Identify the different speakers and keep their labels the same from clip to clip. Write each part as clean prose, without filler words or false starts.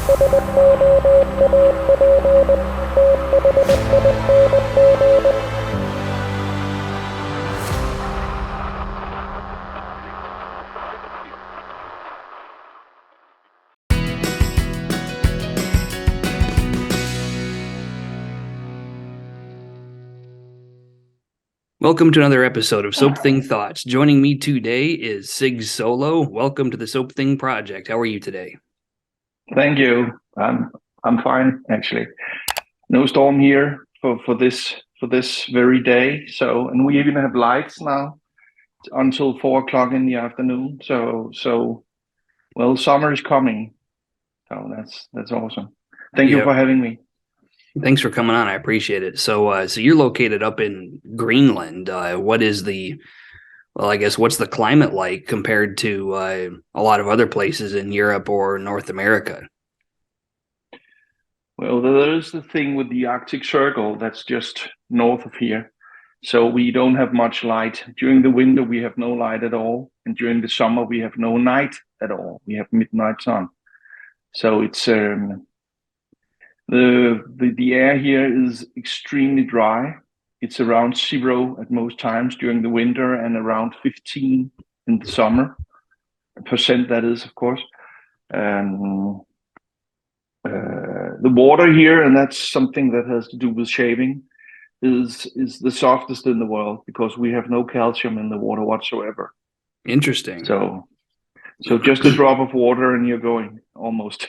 Speaker 1: Welcome to another episode of Soap Thing Thoughts. Joining me today is Sig Solo. Welcome to the Soap Thing Project. How are you today?
Speaker 2: Thank you. I'm fine actually. No storm here for this very day. So, and we even have lights now until 4 o'clock in the afternoon. So well, summer is coming. So that's awesome. Thank you
Speaker 1: Yep.
Speaker 2: for having me.
Speaker 1: Thanks for coming on. I appreciate it. So you're located up in Greenland. What is I guess what's the climate like compared to a lot of other places in Europe or North America?
Speaker 2: Well, there is the thing with the Arctic Circle that's just north of here. So we don't have much light. During the winter, we have no light at all. And during the summer, we have no night at all. We have midnight sun. So it's the air here is extremely dry. It's around 0 at most times during the winter and around 15 in the summer. Percent that is, of course. The water here, and that's something that has to do with shaving, is the softest in the world because we have no calcium in the water whatsoever.
Speaker 1: Interesting.
Speaker 2: So just a drop of water and you're going almost.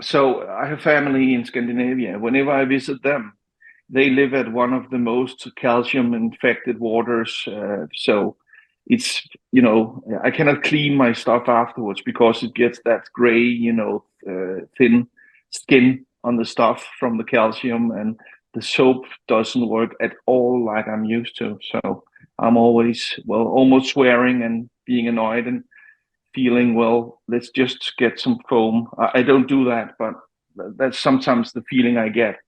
Speaker 2: So I have family in Scandinavia. Whenever I visit them, they live at one of the most calcium infected waters. So it's, I cannot clean my stuff afterwards because it gets that gray, thin skin on the stuff from the calcium, and the soap doesn't work at all like I'm used to. So I'm always, almost swearing and being annoyed and feeling, let's just get some foam. I don't do that, but that's sometimes the feeling I get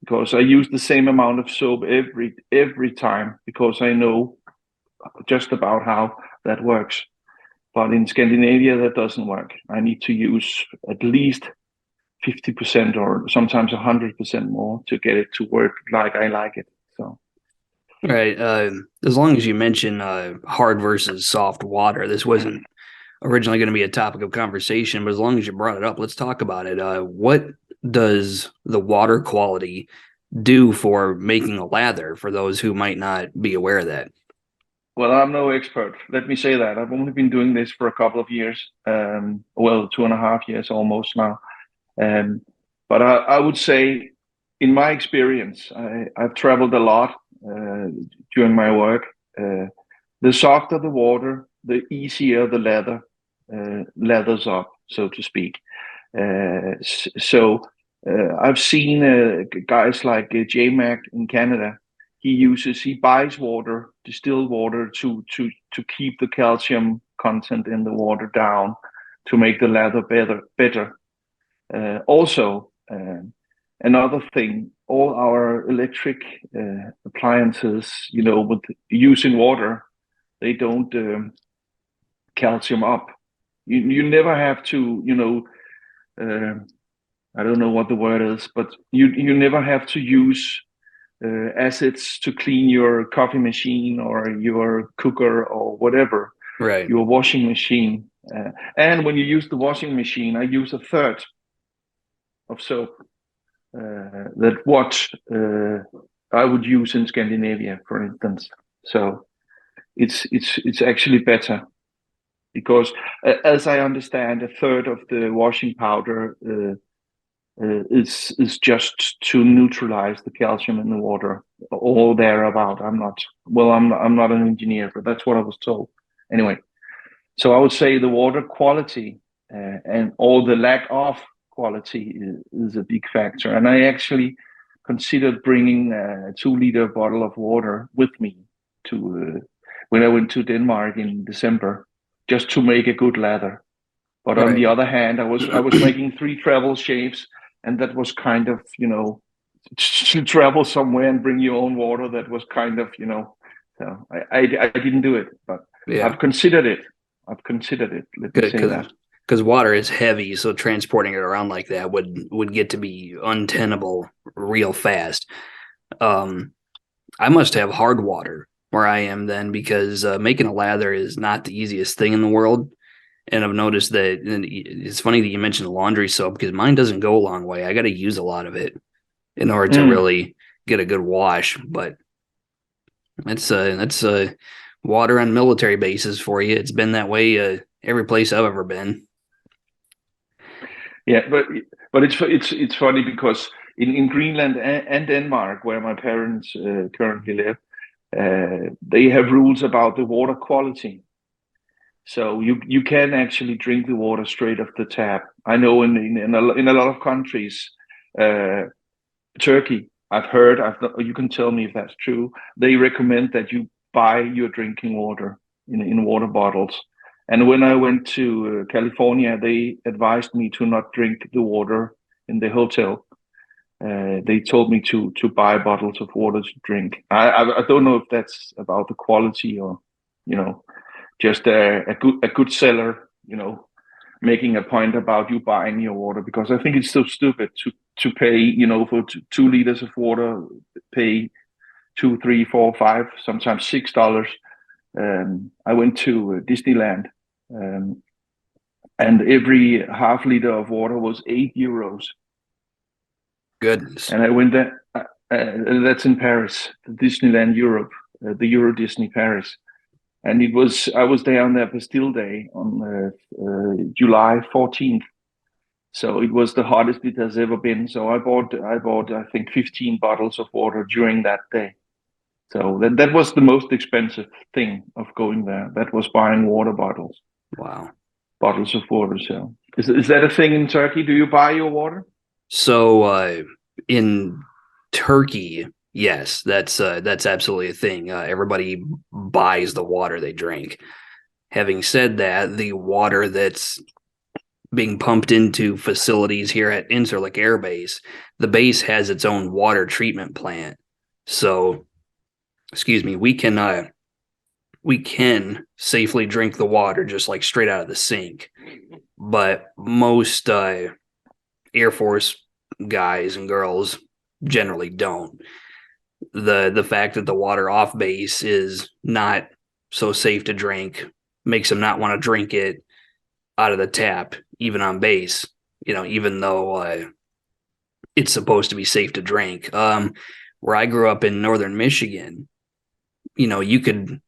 Speaker 2: because I use the same amount of soap every time because I know just about how that works. But in Scandinavia, that doesn't work. I need to use at least 50% or sometimes 100% more to get it to work like I like it. So.
Speaker 1: Right. As long as you mention hard versus soft water, this wasn't originally going to be a topic of conversation, but as long as you brought it up, let's talk about it. What does the water quality do for making a lather for those who might not be aware of that?
Speaker 2: Well, I'm no expert. Let me say that. I've only been doing this for a couple of years. 2.5 years almost now. But I would say, in my experience, I've traveled a lot during my work. The softer the water, the easier the leather lathers up, so to speak. I've seen guys like J-Mac in Canada. He buys water, distilled water, to keep the calcium content in the water down, to make the leather better. Also, another thing, all our electric appliances, with using water, they don't calcium up. You never have to, I don't know what the word is, but you never have to use acids to clean your coffee machine or your cooker or whatever,
Speaker 1: right?
Speaker 2: Your washing machine. And when you use the washing machine, I use 1/3 of soap that what I would use in Scandinavia, for instance. So it's actually better because, as I understand, 1/3 of the washing powder is just to neutralize the calcium in the water, all thereabout. I'm not an engineer, but that's what I was told. Anyway, so I would say the water quality and all the lack of quality is a big factor. And I actually considered bringing a 2-liter bottle of water with me to when I went to Denmark in December, just to make a good lather. But on the other hand, I was making 3 travel shaves, and that was kind of, to travel somewhere and bring your own water. That was kind of, so I didn't do it, but yeah. I've considered it. Let me say that.
Speaker 1: because water is heavy, so transporting it around like that would get to be untenable real fast. Um, I must have hard water where I am then, because making a lather is not the easiest thing in the world. And I've noticed that, and it's funny that you mentioned the laundry soap, because mine doesn't go a long way. I got to use a lot of it in order to
Speaker 2: Mm.
Speaker 1: really get a good wash. But that's water on military bases for you. It's been that way every place I've ever been.
Speaker 2: Yeah, but it's funny because in Greenland and Denmark, where my parents currently live, they have rules about the water quality. So you can actually drink the water straight off the tap. I know in a lot of countries, uh, Turkey, I've heard. You can tell me if that's true. They recommend that you buy your drinking water in water bottles. And when I went to California, they advised me to not drink the water in the hotel. They told me to buy bottles of water to drink. I don't know if that's about the quality or, you know, just a good seller, making a point about you buying your water, because I think it's so stupid to pay, for 2 liters of water, pay two, three, four, five, sometimes $6. I went to Disneyland, um, and every half liter of water was €8.
Speaker 1: Goodness.
Speaker 2: And I went there. That's in Paris, Disneyland Europe, the Euro Disney Paris. And I was there on their Bastille Day on July 14th. So it was the hottest it has ever been. So I bought, I think, 15 bottles of water during that day. So that was the most expensive thing of going there. That was buying water bottles,
Speaker 1: Wow.
Speaker 2: bottles of water. So is that a thing in Turkey? Do you buy your water?
Speaker 1: So in Turkey, yes, that's absolutely a thing. Everybody buys the water they drink. Having said that, the water that's being pumped into facilities here at Incirlik Air Base, the base has its own water treatment plant. So, excuse me, we can safely drink the water just like straight out of the sink. But most Air Force guys and girls generally don't. The fact that the water off base is not so safe to drink makes them not want to drink it out of the tap, even on base. Even though it's supposed to be safe to drink. Where I grew up in northern Michigan, you could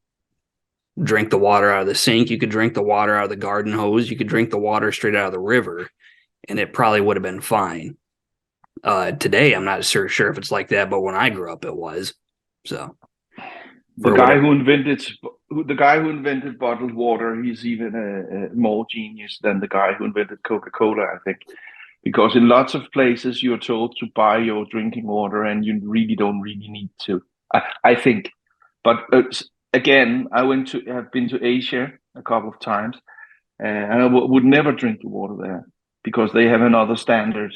Speaker 1: drink the water out of the sink, you could drink the water out of the garden hose, you could drink the water straight out of the river, and it probably would have been fine. Today, I'm not sure if it's like that, but when I grew up, it was. So
Speaker 2: The
Speaker 1: for
Speaker 2: guy
Speaker 1: whatever.
Speaker 2: who invented the guy who invented bottled water, he's even a more genius than the guy who invented Coca-Cola, I think. Because in lots of places you're told to buy your drinking water, and you really don't really need to. I think, but again, have been to Asia a couple of times, and I would never drink the water there because they have another standard.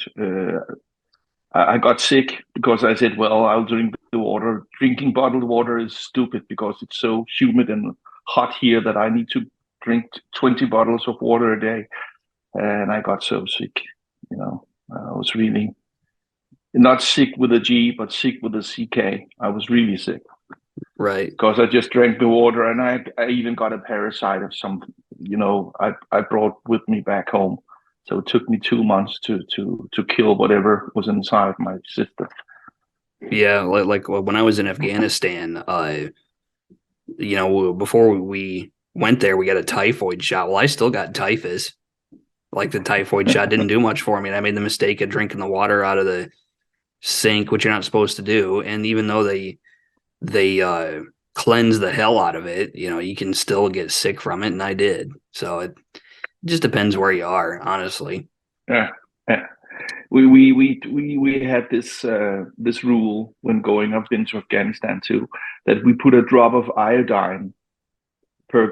Speaker 2: I got sick because I said, well, I'll drink the water. Drinking bottled water is stupid because it's so humid and hot here that I need to drink 20 bottles of water a day. And I got so sick, I was really not sick with a G, but sick with a CK. I was really sick
Speaker 1: Right.
Speaker 2: because I just drank the water, and I even got a parasite of some, I brought with me back home. So it took me 2 months to kill whatever was inside my system.
Speaker 1: Yeah, like when I was in Afghanistan, before we went there, we got a typhoid shot. Well, I still got typhus. Like the typhoid shot didn't do much for me. And I made the mistake of drinking the water out of the sink, which you're not supposed to do. And even though they cleanse the hell out of it, you can still get sick from it, and I did. So it just depends where you are, honestly.
Speaker 2: Yeah, yeah. We had this rule when going up into Afghanistan too, that we put a drop of iodine per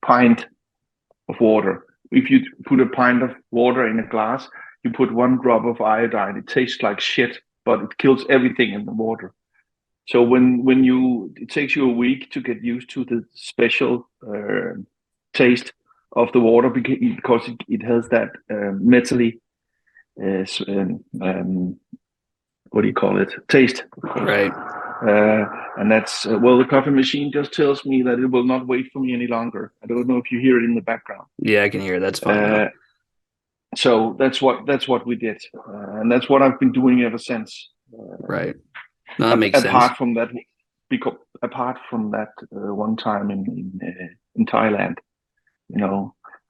Speaker 2: pint of water. If you put a pint of water in a glass, you put one drop of iodine. It tastes like shit, but it kills everything in the water. So it takes you a week to get used to the special taste of the water because it has that metally, what do you call it? Taste.
Speaker 1: Right.
Speaker 2: And that's well, the coffee machine just tells me that it will not wait for me any longer. I don't know if you hear it in the background.
Speaker 1: Yeah, I can hear. That's fine though.
Speaker 2: So that's what we did, and that's what I've been doing ever since.
Speaker 1: Right. No, that makes sense.
Speaker 2: Apart from that one time in Thailand,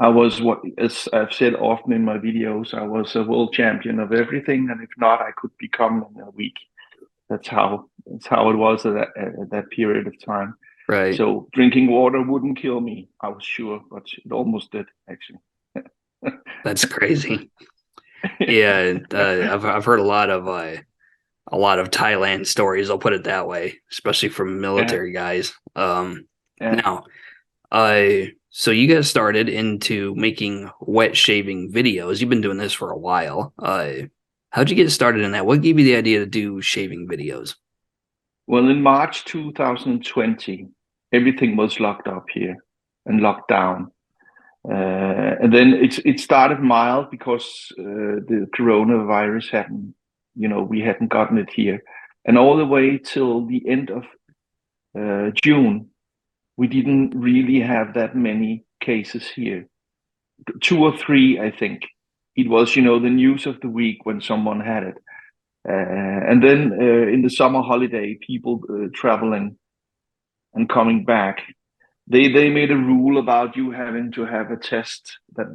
Speaker 2: I was as I've said often in my videos, I was a world champion of everything, and if not, I could become in a week. That's how it was at that period of time.
Speaker 1: Right.
Speaker 2: So drinking water wouldn't kill me, I was sure, but it almost did actually.
Speaker 1: That's crazy. Yeah, I've heard a lot of Thailand stories. I'll put it that way, especially from military guys.
Speaker 2: Yeah.
Speaker 1: Now, so you guys started into making wet shaving videos. You've been doing this for a while. How'd you get started in that? What gave you the idea to do shaving videos?
Speaker 2: Well, in March 2020, everything was locked up here and locked down. And then it started mild because the coronavirus we hadn't gotten it here. And all the way till the end of June, we didn't really have that many cases here. 2 or 3, I think. It was, the news of the week when someone had it. And then in the summer holiday, people traveling and coming back, they made a rule about you having to have a test that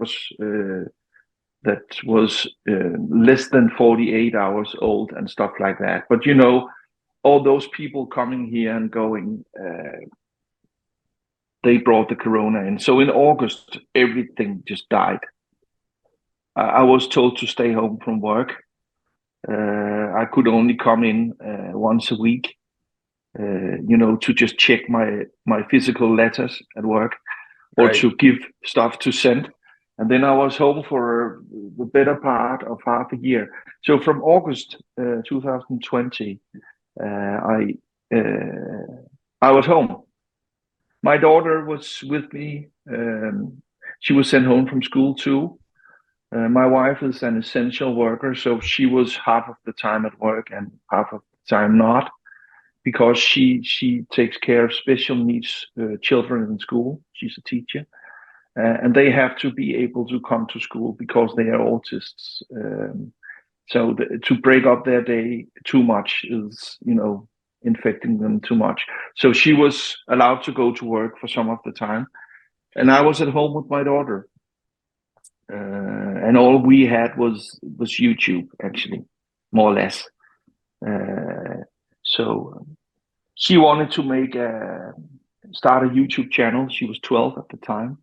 Speaker 2: was less than 48 hours old and stuff like that. But all those people coming here and going, they brought the corona in. So in August, everything just died. I was told to stay home from work. I could only come in once a week, to just check my physical letters at work or
Speaker 1: Right.
Speaker 2: to give stuff to send. And then I was home for the better part of half a year. So from August 2020, I was home. My daughter was with me. She was sent home from school too. My wife is an essential worker, so she was half of the time at work and half of the time not, because she takes care of special needs children in school. She's a teacher, and they have to be able to come to school because they are autists. So to break up their day too much is, infecting them too much. So she was allowed to go to work for some of the time, and I was at home with my daughter. And all we had was YouTube, actually, more or less. So she wanted to start a YouTube channel. She was 12 at the time,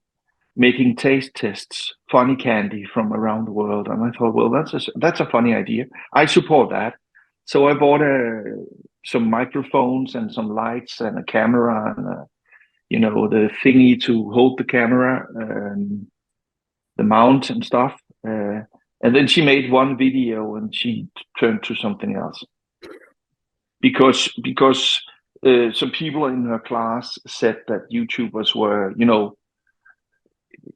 Speaker 2: making taste tests, funny candy from around the world. And I thought, well, that's a funny idea. I support that. So I bought some microphones and some lights and a camera and the thingy to hold the camera. The mount and stuff. And then she made one video and she turned to something else because some people in her class said that YouTubers were,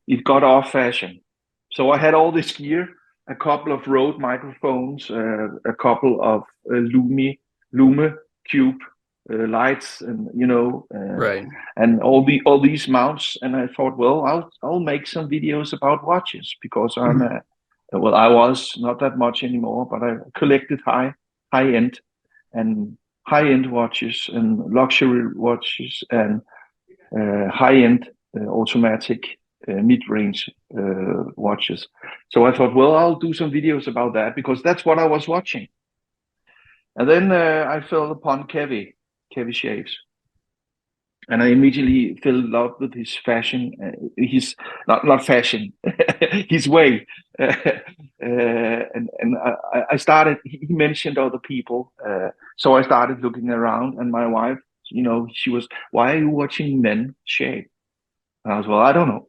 Speaker 2: it got off fashion. So I had all this gear, a couple of Rode microphones, a couple of Lume Cube lights, and
Speaker 1: Right.
Speaker 2: and all these mounts. And I thought, well, I'll make some videos about watches because I was not that much anymore, but I collected high end and high end watches and luxury watches and high end automatic mid-range watches. So I thought, well, I'll do some videos about that because that's what I was watching. And then I fell upon Kevy Shaves. And I immediately fell in love with his fashion, his not fashion, his way. And I started. He mentioned other people, so I started looking around. And my wife, she was, "Why are you watching men shave?" And I was, "Well, I don't know.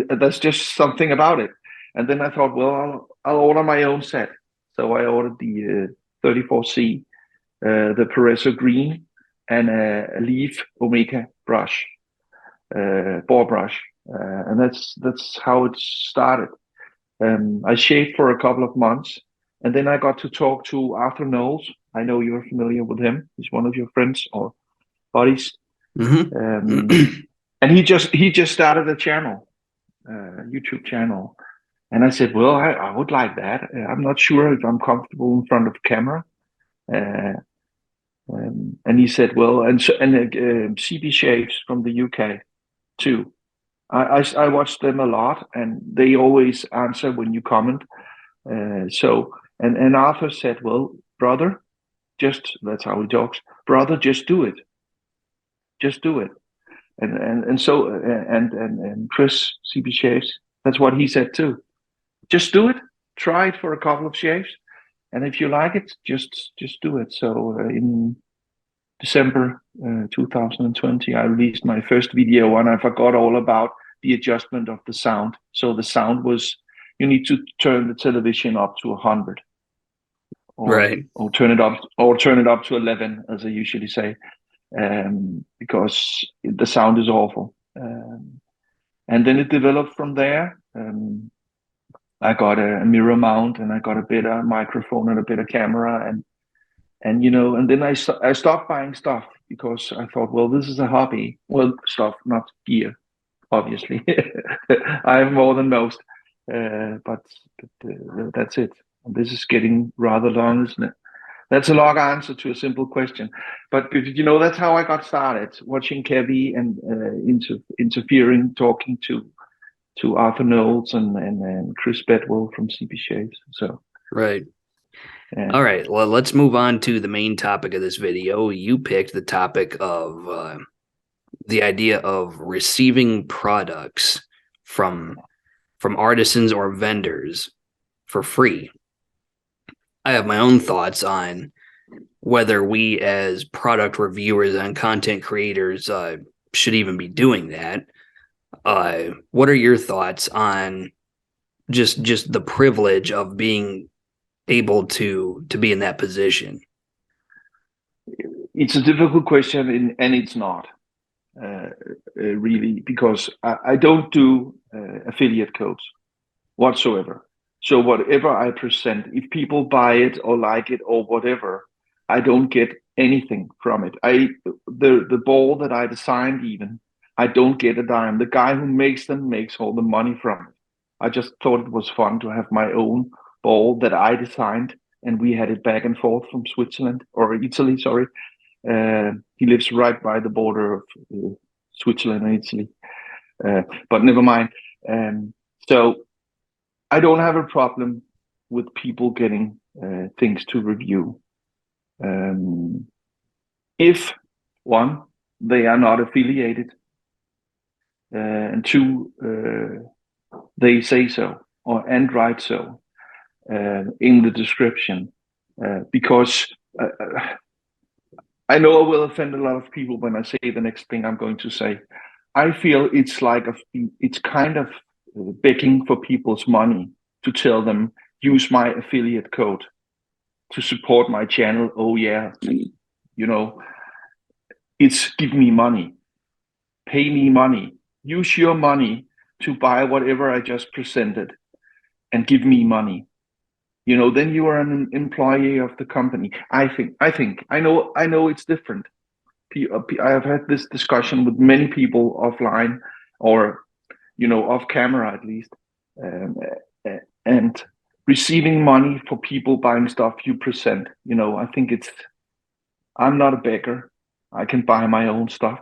Speaker 2: That's just something about it." And then I thought, well, I'll order my own set. So I ordered the 34C, the Perezo Green, and a Leaf Omega brush, bore brush. and that's how it started. I shaved for a couple of months, and then I got to talk to Arthur Knowles. I know you're familiar with him. He's one of your friends or buddies.
Speaker 1: Mm-hmm.
Speaker 2: And he just started a channel, YouTube channel. And I said, well, I would like that. I'm not sure if I'm comfortable in front of camera. Uh, and he said, well, and CB Shaves from the UK too. I watch them a lot, and they always answer when you comment. And Arthur said, well, brother, that's how he talks. Brother, just do it. Just do it. And Chris CB Shaves, that's what he said too. Just do it. Try it for a couple of shaves, and if you like it, just do it. So in December 2020, I released my first video, and I forgot all about the adjustment of the sound. So the sound was, you need to turn the television up to 100,
Speaker 1: Right.
Speaker 2: or turn it up to 11, as I usually say, because the sound is awful. And then it developed from there. I got a mirror mount, and I got a better microphone and a better camera, and and then I stopped buying stuff because I thought, well, this is a hobby. Well, stuff, not gear, obviously. I have more than most, but that's it. And this is getting rather long, isn't it? That's a long answer to a simple question, but that's how I got started, watching Kevy and interfering, talking to Arthur Knowles and Chris Bedwell from CP Shaves. So,
Speaker 1: Right.
Speaker 2: yeah.
Speaker 1: All right. Well, let's move on to the main topic of this video. You picked the topic of the idea of receiving products from artisans or vendors for free. I have my own thoughts on whether we as product reviewers and content creators should even be doing that. What are your thoughts on just the privilege of being able to be in that position?
Speaker 2: It's a difficult question, and it's not really, because I don't do affiliate codes whatsoever. So whatever I present, if people buy it or like it or whatever, I don't get anything from it. The ball that I designed, even, I don't get a dime. The guy who makes them makes all the money from it. I just thought it was fun to have my own ball that I designed, and we had it back and forth from Switzerland or Italy. Sorry, he lives right by the border of Switzerland and Italy. But never mind. So I don't have a problem with people getting things to review. If one, they are not affiliated, and two, they say so and write so in the description, because I know I will offend a lot of people when I say the next thing I'm going to say. I feel it's it's kind of begging for people's money to tell them, use my affiliate code to support my channel. Oh yeah, it's give me money, pay me money, use your money to buy whatever I just presented, and give me money. Then you are an employee of the company. I know it's different. I have had this discussion with many people offline, or off camera at least, and receiving money for people buying stuff you present. I think I'm not a beggar. I can buy my own stuff.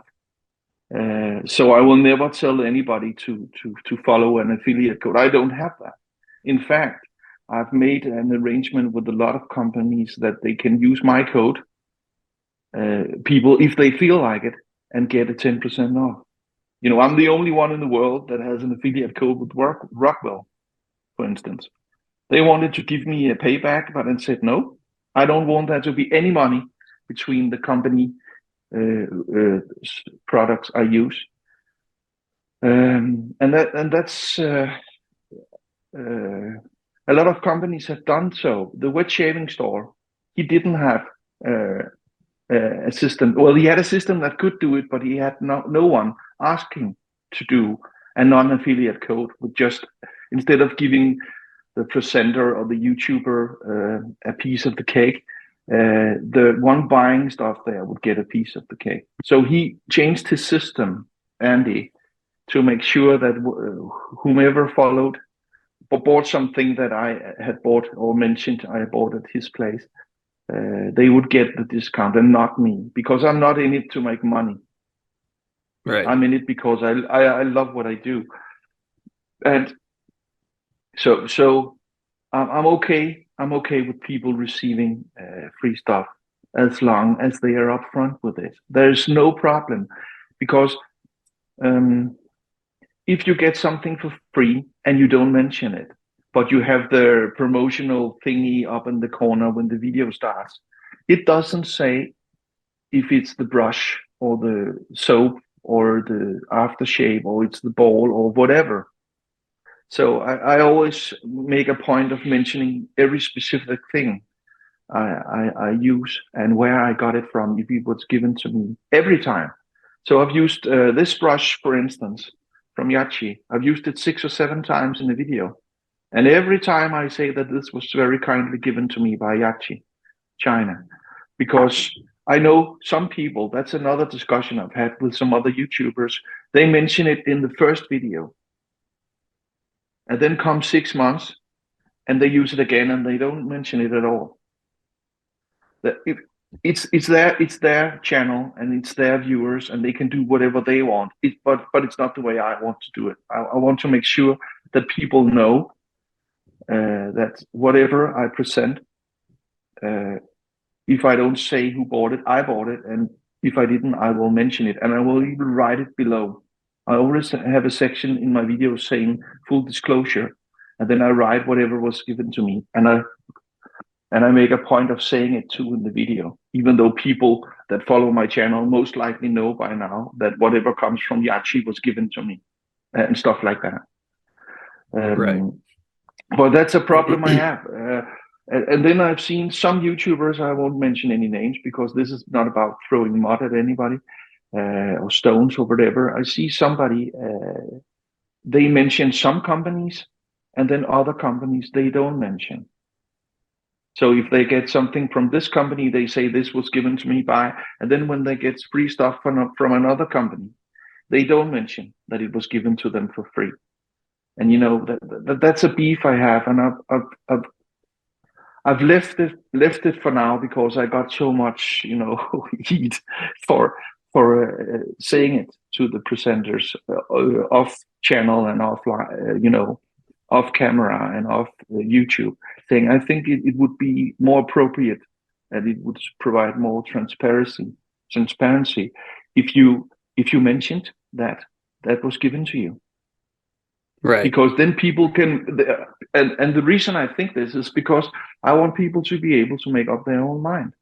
Speaker 2: So I will never tell anybody to follow an affiliate code. I don't have that. In fact, I've made an arrangement with a lot of companies that they can use my code, people, if they feel like it, and get a 10% off. I'm the only one in the world that has an affiliate code with Rockwell, for instance. They wanted to give me a payback, but I said, no, I don't want there to be any money between the company products I use. And that's a lot of companies have done so. The wet shaving store, he didn't have a system. Well, he had a system that could do it, but he had no one asking to do a non-affiliate code with just, instead of giving the presenter or the YouTuber a piece of the cake, the one buying stuff there would get a piece of the cake. So he changed his system, Andy, to make sure that whomever followed or bought something that I had bought or mentioned I bought at his place, they would get the discount and not me, because I'm not in it to make money.
Speaker 1: Right.
Speaker 2: I'm in it because I love what I do. And so I'm okay. I'm okay with people receiving free stuff as long as they are upfront with it. There's no problem, because if you get something for free and you don't mention it, but you have the promotional thingy up in the corner when the video starts, it doesn't say if it's the brush or the soap or the aftershave or it's the ball or whatever. So I always make a point of mentioning every specific thing I use and where I got it from, if it was given to me, every time. So I've used this brush, for instance, from Yachi. I've used it 6 or 7 times in the video. And every time I say that this was very kindly given to me by Yachi, China, because I know some people, that's another discussion I've had with some other YouTubers, they mention it in the first video. And then come 6 months and they use it again and they don't mention it at all. It's their channel and it's their viewers and they can do whatever they want. But it's not the way I want to do it. I want to make sure that people know that whatever I present, if I don't say who bought it, I bought it, and if I didn't, I will mention it, and I will even write it below. I always have a section in my videos saying full disclosure, and then I write whatever was given to me, and I make a point of saying it too in the video, even though people that follow my channel most likely know by now that whatever comes from Yachi was given to me, and stuff like that.
Speaker 1: Right.
Speaker 2: But that's a problem I have. And then I've seen some YouTubers, I won't mention any names because this is not about throwing mud at anybody or stones or whatever. I see somebody, they mention some companies and then other companies they don't mention. So if they get something from this company, they say this was given to me by, and then when they get free stuff from another company, they don't mention that it was given to them for free. And you know that's a beef I have, and I've left it for now because I got so much heat for saying it to the presenters off channel and offline, off camera and off YouTube, saying I think it would be more appropriate and it would provide more transparency if you mentioned that was given to you.
Speaker 1: Right.
Speaker 2: Because then people can, and the reason I think this is because I want people to be able to make up their own mind.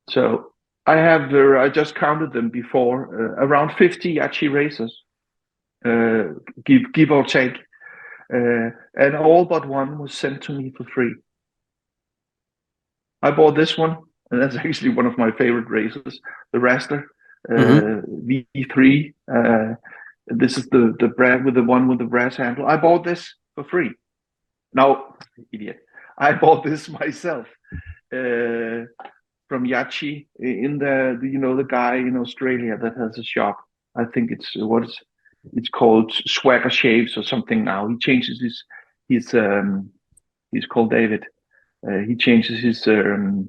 Speaker 2: So I just counted them before, around 50 Yachi races, give or take, and all but one was sent to me for free. I bought this one, and that's actually one of my favorite races, the Raster V3. This is the brand with the one with the brass handle. I bought this for free. No, idiot. I bought this myself from Yachi in the guy in Australia that has a shop. I think it's called Swagger Shaves or something now. He changes he's called David. He changes the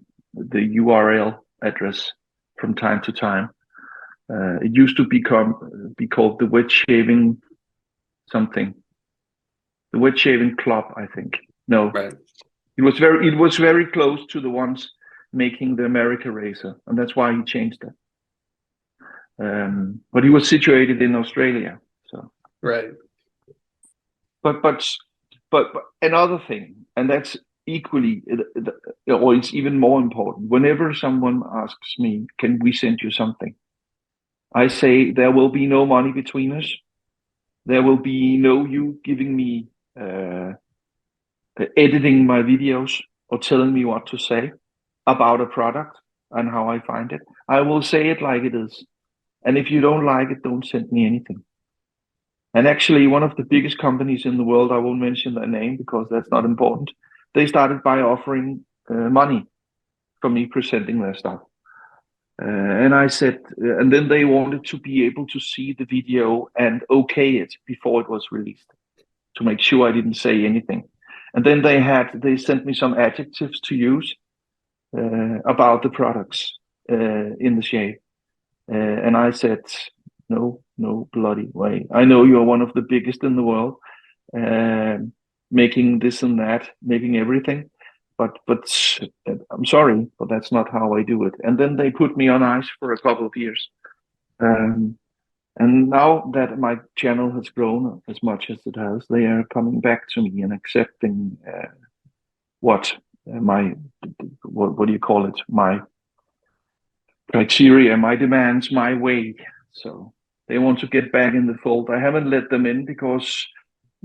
Speaker 2: URL address from time to time. It used to be called the Wet Shaving something. The Wet Shaving Club, I think. No,
Speaker 1: right.
Speaker 2: It was very close to the ones making the America Racer, and that's why he changed it. But he was situated in Australia, so
Speaker 1: Right.
Speaker 2: But another thing, and that's equally, or it's even more important. Whenever someone asks me, "Can we send you something?" I say there will be no money between us. There will be no you giving me editing my videos or telling me what to say about a product and how I find it. I will say it like it is. And if you don't like it, don't send me anything. And actually, one of the biggest companies in the world, I won't mention their name because that's not important. They started by offering money for me presenting their stuff. And I said, and then they wanted to be able to see the video and okay it before it was released to make sure I didn't say anything. And then they sent me some adjectives to use about the products in the shave. And I said, no bloody way. I know you're one of the biggest in the world, making this and that, making everything. But I'm sorry, but that's not how I do it. And then they put me on ice for a couple of years. And now that my channel has grown as much as it has, they are coming back to me and accepting what do you call it? My criteria, my demands, my way. So they want to get back in the fold. I haven't let them in because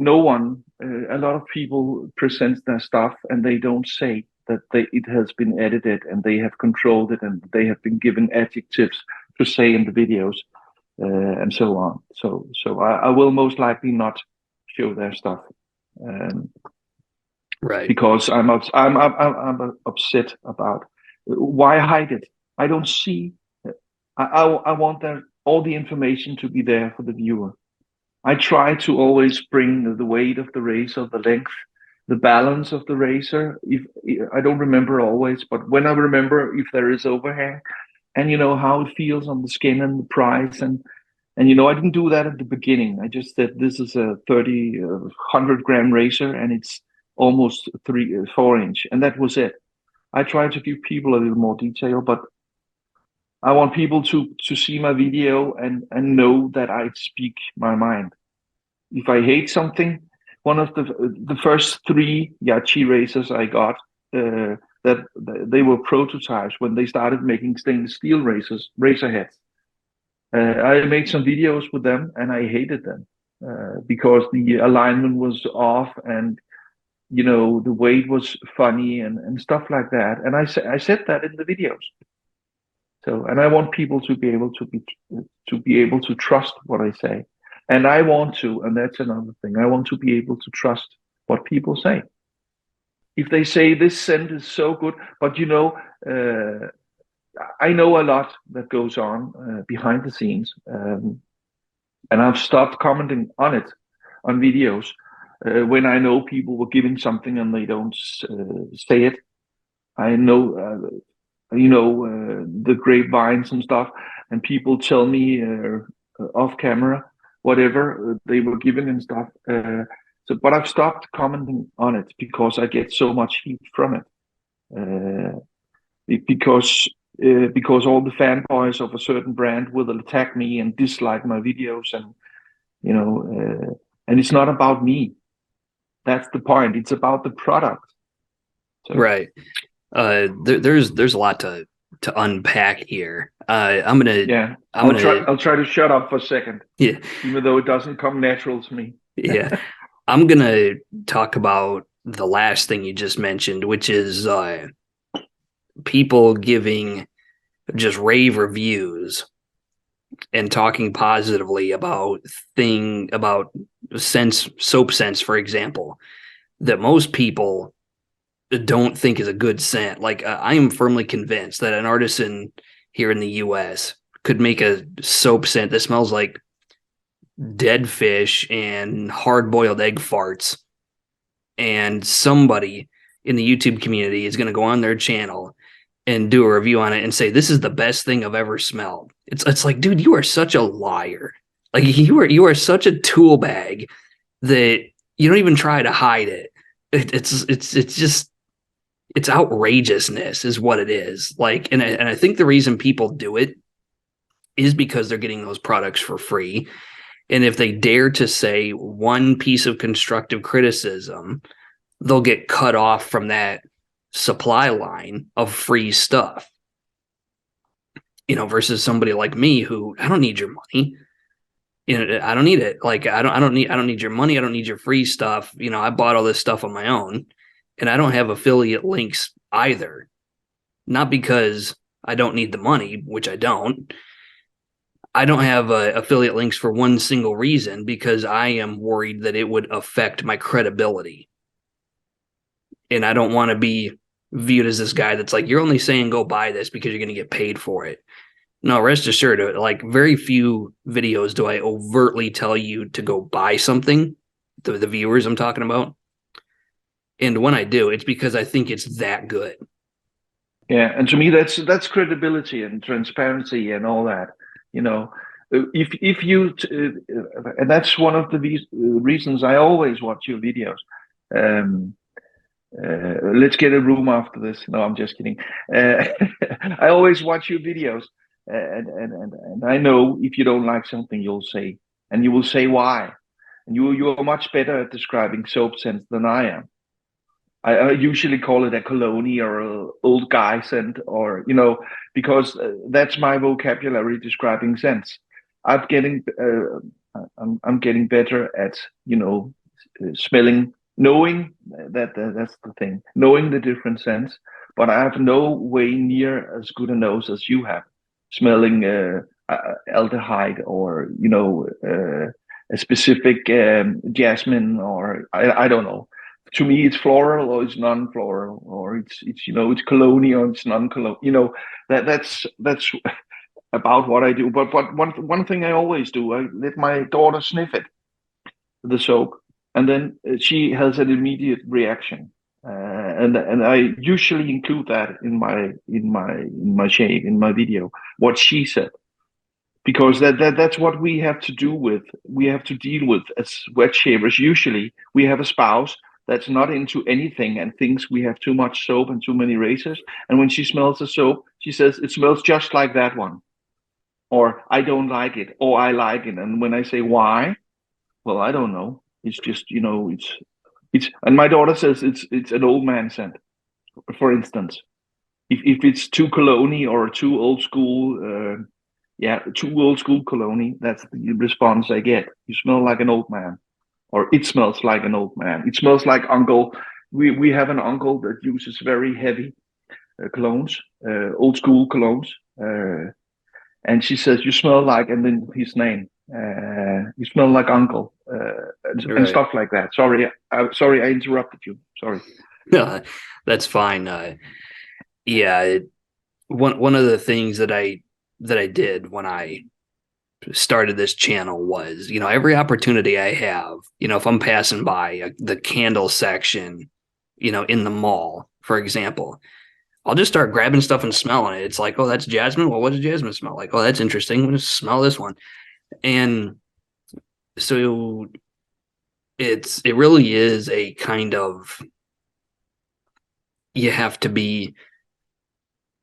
Speaker 2: no one, a lot of people present their stuff and they don't say that it has been edited and they have controlled it and they have been given adjectives to say in the videos and so on. So I will most likely not show their stuff,
Speaker 1: Right.
Speaker 2: because I'm upset about why hide it. I don't see. I want all the information to be there for the viewer. I try to always bring the weight of the razor, the length, the balance of the razor. If I don't remember always, but when I remember, if there is overhang, and how it feels on the skin and the price, and I didn't do that at the beginning. I just said this is a 100 gram razor, and it's almost 4 inch, and that was it. I try to give people a little more detail, but I want people to see my video and know that I speak my mind. If I hate something, one of the first 3 Yachi razors I got, that they were prototypes when they started making stainless steel razor heads. I made some videos with them and I hated them because the alignment was off and the weight was funny and stuff like that. And I said that in the videos. So, and I want people to be able to trust what I say. And I want to, and that's another thing, I want to be able to trust what people say. If they say this scent is so good, but I know a lot that goes on behind the scenes, and I've stopped commenting on it on videos when I know people were giving something and they don't say it. I know, the grapevines and stuff, and people tell me off camera whatever they were given and stuff. But I've stopped commenting on it because I get so much heat from it. Because all the fanboys of a certain brand will attack me and dislike my videos, and and it's not about me. That's the point. It's about the product.
Speaker 1: So. Right. There's a lot to unpack here. I'll
Speaker 2: try to shut up for a second.
Speaker 1: Yeah.
Speaker 2: Even though it doesn't come natural to me.
Speaker 1: Yeah. I'm gonna talk about the last thing you just mentioned, which is people giving just rave reviews and talking positively about soap scents, for example, that most people don't think is a good scent. Like I am firmly convinced that an artisan here in the US could make a soap scent that smells like dead fish and hard-boiled egg farts, and somebody in the YouTube community is going to go on their channel and do a review on it and say this is the best thing I've ever smelled. It's like, dude, you are such a liar. Like you are such a tool bag that you don't even try to hide it. It's just, it's outrageousness is what it is. Like, and I think the reason people do it is because they're getting those products for free. And if they dare to say one piece of constructive criticism, they'll get cut off from that supply line of free stuff. Versus somebody like me who, I don't need your money. I don't need it. Like I don't need your money. I don't need your free stuff. I bought all this stuff on my own, and I don't have affiliate links either. Not because I don't need the money, which I don't. I don't have affiliate links for one single reason, because I am worried that it would affect my credibility. And I don't want to be viewed as this guy that's like, you're only saying go buy this because you're going to get paid for it. No, rest assured, like very few videos do I overtly tell you to go buy something, the viewers I'm talking about. And when I do, it's because I think it's that good.
Speaker 2: Yeah, and to me, that's credibility and transparency and all that. You know, if you and that's one of the reasons I always watch your videos. Um, let's get a room after this. No, I'm just kidding. I always watch your videos, and I know if you don't like something, you'll say, and you will say why. And you're much better at describing soap scents than I am. I usually call it a cologne or a old guy scent, or because that's my vocabulary describing scents. I'm getting better at smelling, knowing that's the thing, knowing the different scents. But I have no way near as good a nose as you have, smelling aldehyde or a specific jasmine, or I don't know. To me, it's floral or it's non-floral, or it's cologne or it's non-cologne. That's about what I do. But one thing I always do, I let my daughter sniff it, the soap, and then she has an immediate reaction, and I usually include that in my video, what she said, because that's what we have to do with. We have to deal with as wet shavers. Usually, we have a spouse that's not into anything and thinks we have too much soap and too many razors. And when she smells the soap, she says it smells just like that one, or I don't like it, or I like it. And when I say why, well, I don't know. It's just it's. And my daughter says it's an old man scent, for instance. If it's too cologne or too old school. Too old school cologne. That's the response I get. You smell like an old man, or it smells like an old man. It smells like uncle. We have an uncle that uses very heavy colognes, old school colognes, and she says you smell like, and then his name. You smell like uncle, and
Speaker 1: Right.
Speaker 2: stuff like that. Sorry, I interrupted you. Sorry.
Speaker 1: No, that's fine. Yeah, one of the things that I did when I started this channel was, every opportunity I have, if I'm passing by the candle section, in the mall, for example, I'll just start grabbing stuff and smelling it. It's like, oh, that's jasmine. Well, what does jasmine smell like? Oh, that's interesting. Let's smell this one. And so it really is a kind of, you have to be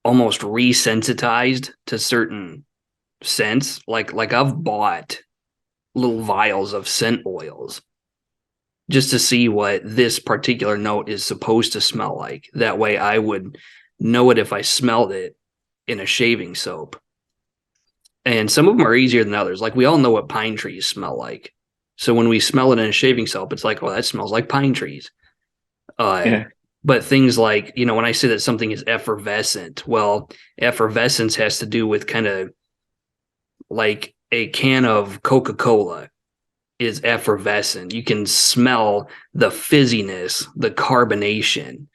Speaker 1: almost resensitized to certain scents. Like I've bought little vials of scent oils just to see what this particular note is supposed to smell like. That way I would know it if I smelled it in a shaving soap. And some of them are easier than others. Like we all know what pine trees smell like. So when we smell it in a shaving soap, it's like, oh, that smells like pine trees.
Speaker 2: Yeah.
Speaker 1: But things like, when I say that something is effervescent, well, effervescence has to do with kind of like a can of Coca-Cola is effervescent. You can smell the fizziness, the carbonation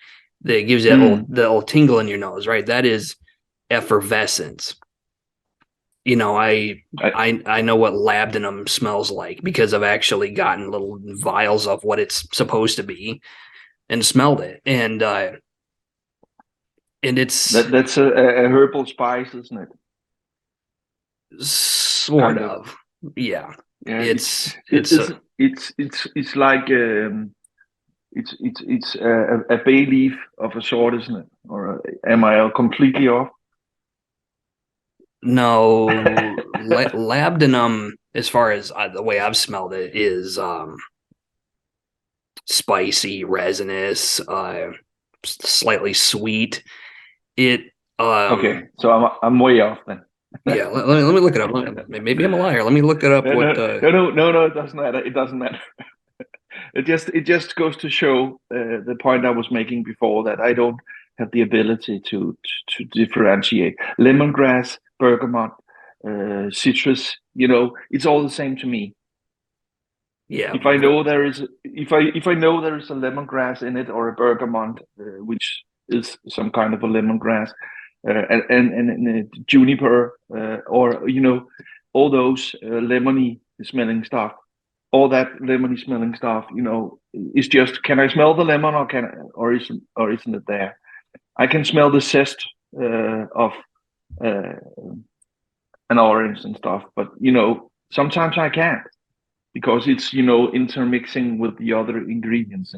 Speaker 1: that gives you the little tingle in your nose, right? That is effervescence. I know what labdanum smells like because I've actually gotten little vials of what it's supposed to be and smelled it. And it's
Speaker 2: that's a herbal spice, isn't it?
Speaker 1: sort of. Yeah.
Speaker 2: Yeah,
Speaker 1: It's
Speaker 2: like it's a bay leaf of a sort, isn't it? Or am I completely off?
Speaker 1: no, labdanum, as far as the way I've smelled it, is spicy, resinous, slightly sweet. It
Speaker 2: Okay, so I'm way off then.
Speaker 1: Yeah, let me look it up. Maybe I'm a liar. Let me look it up.
Speaker 2: No, it doesn't matter. It doesn't matter. It just goes to show the point I was making before, that I don't have the ability to differentiate lemongrass, bergamot, citrus. You know, it's all the same to me.
Speaker 1: Yeah.
Speaker 2: If I know there is, if I know there is a lemongrass in it or a bergamot, which is some kind of a lemongrass, and juniper, or you know, all those lemony smelling stuff, all that lemony smelling stuff, you know, is just, can I smell the lemon, or isn't it there? I can smell the zest of uh, an orange and stuff, but you know, sometimes I can't, because it's, you know, intermixing with the other ingredients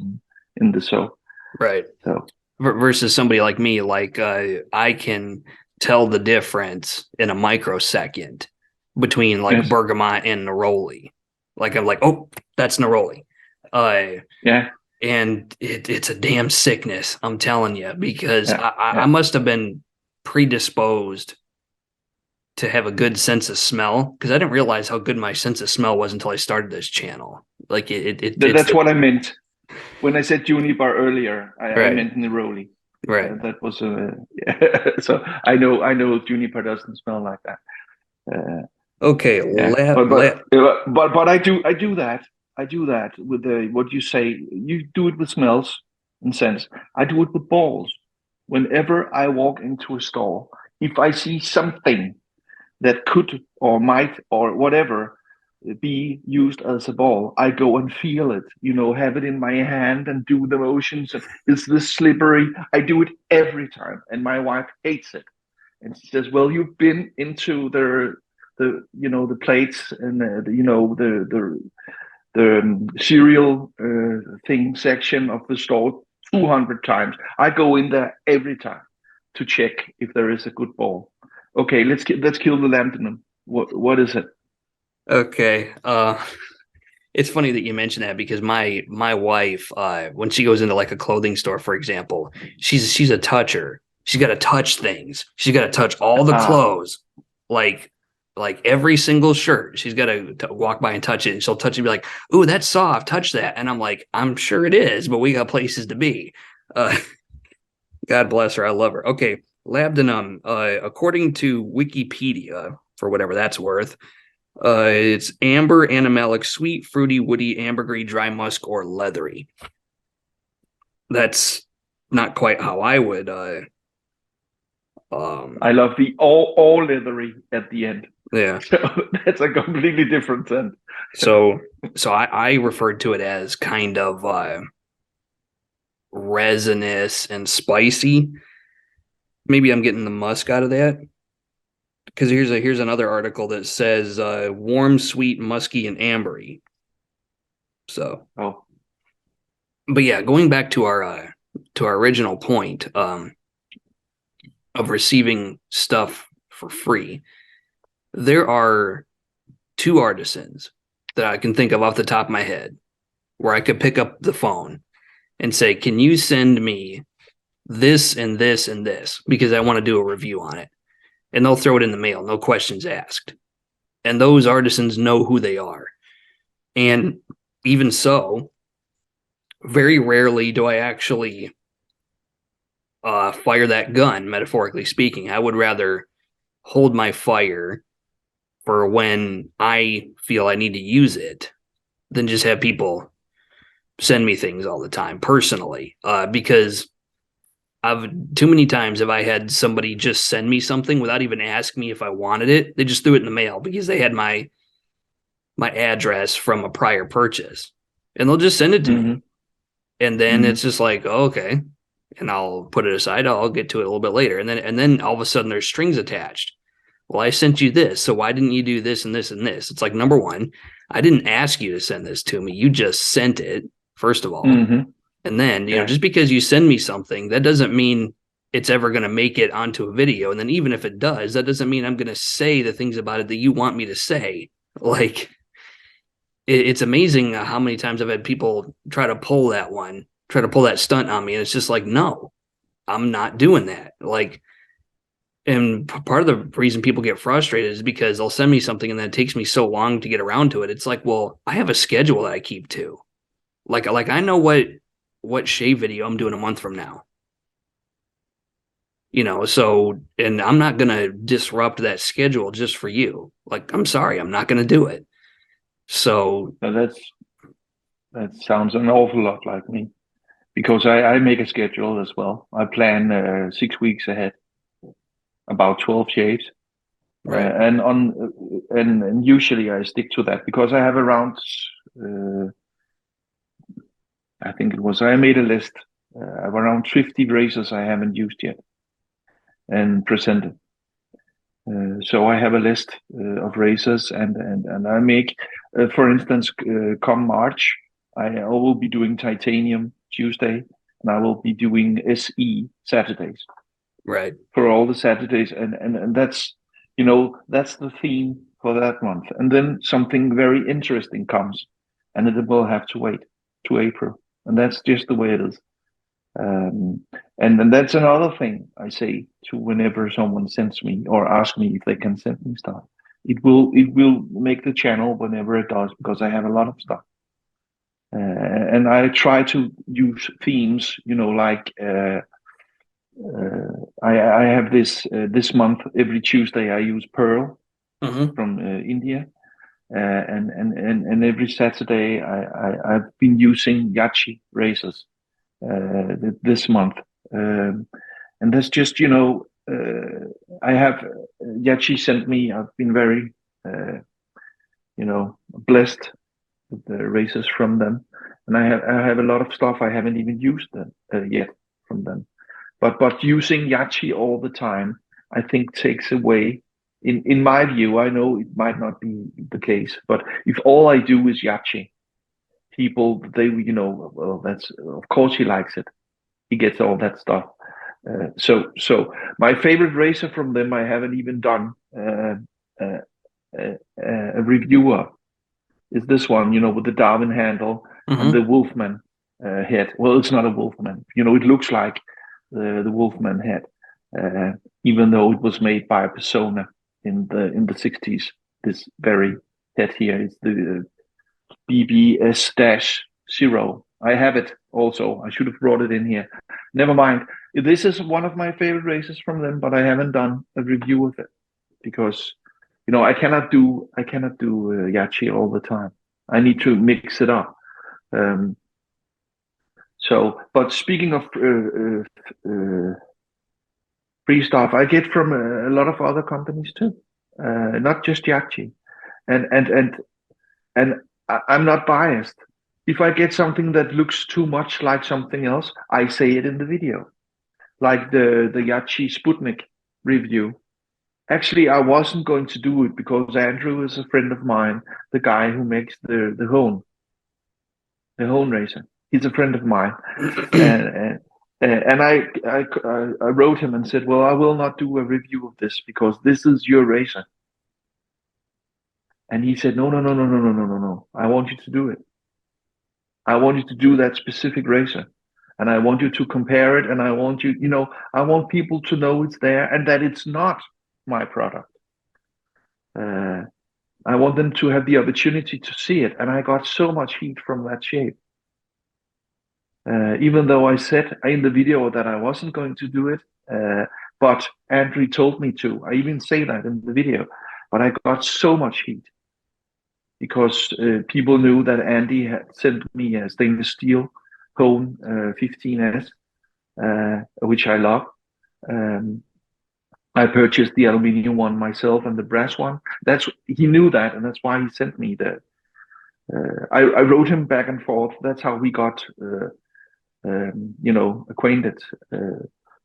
Speaker 2: in the soap.
Speaker 1: Right.
Speaker 2: So
Speaker 1: Versus somebody like me, like I can tell the difference in a microsecond between like
Speaker 2: yes,
Speaker 1: bergamot and neroli. Like I'm like, oh, that's neroli.
Speaker 2: yeah,
Speaker 1: And it's a damn sickness, I'm telling you, because
Speaker 2: yeah,
Speaker 1: I
Speaker 2: yeah.
Speaker 1: must have been predisposed to have a good sense of smell, because I didn't realize how good my sense of smell was until I started this channel. Like it's
Speaker 2: That's what I meant when I said juniper earlier. I
Speaker 1: right,
Speaker 2: meant neroli.
Speaker 1: right.
Speaker 2: That was yeah. So I know juniper doesn't smell like that.
Speaker 1: Okay,
Speaker 2: Yeah, but I do that. I do that with the, what you say. You do it with smells and scents. I do it with balls. Whenever I walk into a store, if I see something that could or might or whatever be used as a ball, I go and feel it. You know, have it in my hand and do the motions. Is this slippery? I do it every time, and my wife hates it. And she says, "Well, you've been into the you know, the plates and you know, the cereal thing section of the store 200 times. I go in there every time to check if there is a good ball. Okay, let's kill the lambda. What is it?
Speaker 1: Okay. It's funny that you mentioned that, because my wife, when she goes into like a clothing store, for example, she's a toucher. She's got to touch things. She's got to touch all the
Speaker 2: Ah,
Speaker 1: clothes, like like every single shirt. She's got to walk by and touch it, and she'll touch it and be like, "Ooh, that's soft. Touch that." And I'm like, "I'm sure it is, but we got places to be." Uh, God bless her. I love her. Okay, labdanum. According to Wikipedia, for whatever that's worth, it's amber, animalic, sweet, fruity, woody, ambergris, dry musk, or leathery. That's not quite how I would.
Speaker 2: I love the all leathery at the end.
Speaker 1: Yeah.
Speaker 2: So that's a completely different scent.
Speaker 1: So I referred to it as kind of resinous and spicy. Maybe I'm getting the musk out of that, because here's another article that says warm, sweet, musky, and ambery. So,
Speaker 2: Oh,
Speaker 1: but yeah, going back to our original point, of receiving stuff for free, there are two artisans that I can think of off the top of my head where I could pick up the phone and say, "Can you send me this and this and this, because I want to do a review on it?" And they'll throw it in the mail, no questions asked. And those artisans know who they are. And even so, very rarely do I actually fire that gun, metaphorically speaking. I would rather hold my fire for when I feel I need to use it than just have people send me things all the time personally. Because I've too many times have I had somebody just send me something without even asking me if I wanted it. They just threw it in the mail because they had my address from a prior purchase, and they'll just send it to
Speaker 2: mm-hmm,
Speaker 1: me. And then
Speaker 2: mm-hmm.
Speaker 1: it's just like, oh, okay. And I'll put it aside. I'll get to it a little bit later. And then all of a sudden there's strings attached. Well, I sent you this, so why didn't you do this and this and this? It's like, number one, I didn't ask you to send this to me. You just sent it, first of all.
Speaker 2: Mm-hmm.
Speaker 1: And then,
Speaker 2: Yeah.
Speaker 1: just because you send me something, that doesn't mean it's ever going to make it onto a video. And then even if it does, that doesn't mean I'm going to say the things about it that you want me to say. Like, it's amazing how many times I've had people try to pull that stunt on me. And it's just like, no, I'm not doing that. Like, and part of the reason people get frustrated is because they'll send me something and then it takes me so long to get around to it. It's like, well, I have a schedule that I keep to. Like I know what shave video I'm doing a month from now. So, and I'm not going to disrupt that schedule just for you. Like, I'm sorry, I'm not going to do it. So,
Speaker 2: That sounds an awful lot like me, because I make a schedule as well. I plan 6 weeks ahead, about 12 shades.
Speaker 1: right.
Speaker 2: And usually I stick to that because I have around, I think it was, I made a list of around 50 razors I haven't used yet and presented. So I have a list of razors, and I make, for instance, come March, I will be doing titanium Tuesday, and I will be doing SE Saturdays
Speaker 1: Right.
Speaker 2: for all the Saturdays, and that's, that's the theme for that month. And then something very interesting comes, and it will have to wait to April, and that's just the way it is. And that's another thing I say to whenever someone sends me or asks me if they can send me stuff. It will make the channel whenever it does, because I have a lot of stuff. And I try to use themes, like I have this month, every Tuesday I use pearl
Speaker 1: Mm-hmm.
Speaker 2: from India, and every Saturday I've been using yachi razors this month, and that's just, I have yachi sent me. I've been very blessed with the razors from them, and I have a lot of stuff I haven't even used yet from them. But using yachi all the time, I think, takes away. In my view, I know it might not be the case, but if all I do is yachi, people, they, well, that's, of course he likes it. He gets all that stuff. So my favorite razor from them, I haven't even done uh, a review of, is this one, with the Darwin handle and the
Speaker 1: Mm-hmm.
Speaker 2: Wolfman head. Well, it's not a Wolfman. It looks like the Wolfman head, even though it was made by a persona in the 60s. This very head here is the BBS-0. I have it also. I should have brought it in here. Never mind. This is one of my favorite races from them, but I haven't done a review of it because I cannot do yachi all the time. I need to mix it up. Um, but speaking of free stuff, I get from a lot of other companies too, not just yachi. And and and I'm not biased. If I get something that looks too much like something else, I say it in the video, like the yachi Sputnik review. Actually, I wasn't going to do it because Andrew is a friend of mine, the guy who makes the Hone racer. He's a friend of mine, and I wrote him and said, well, I will not do a review of this because this is your racer. And he said, no, no, no, no, no, no, no, no, no. I want you to do it. I want you to do that specific racer. And I want you to compare it. And I want I want people to know it's there and that it's not my product. Uh, I want them to have the opportunity to see it. And I got so much heat from that shape. Even though I said in the video that I wasn't going to do it, but Andrew told me to. I even say that in the video, but I got so much heat because people knew that Andy had sent me a stainless steel Hone 15S, which I love. Um, I purchased the aluminium one myself and the brass one. He knew that, and that's why he sent me the. I wrote him back and forth. That's how we got, acquainted.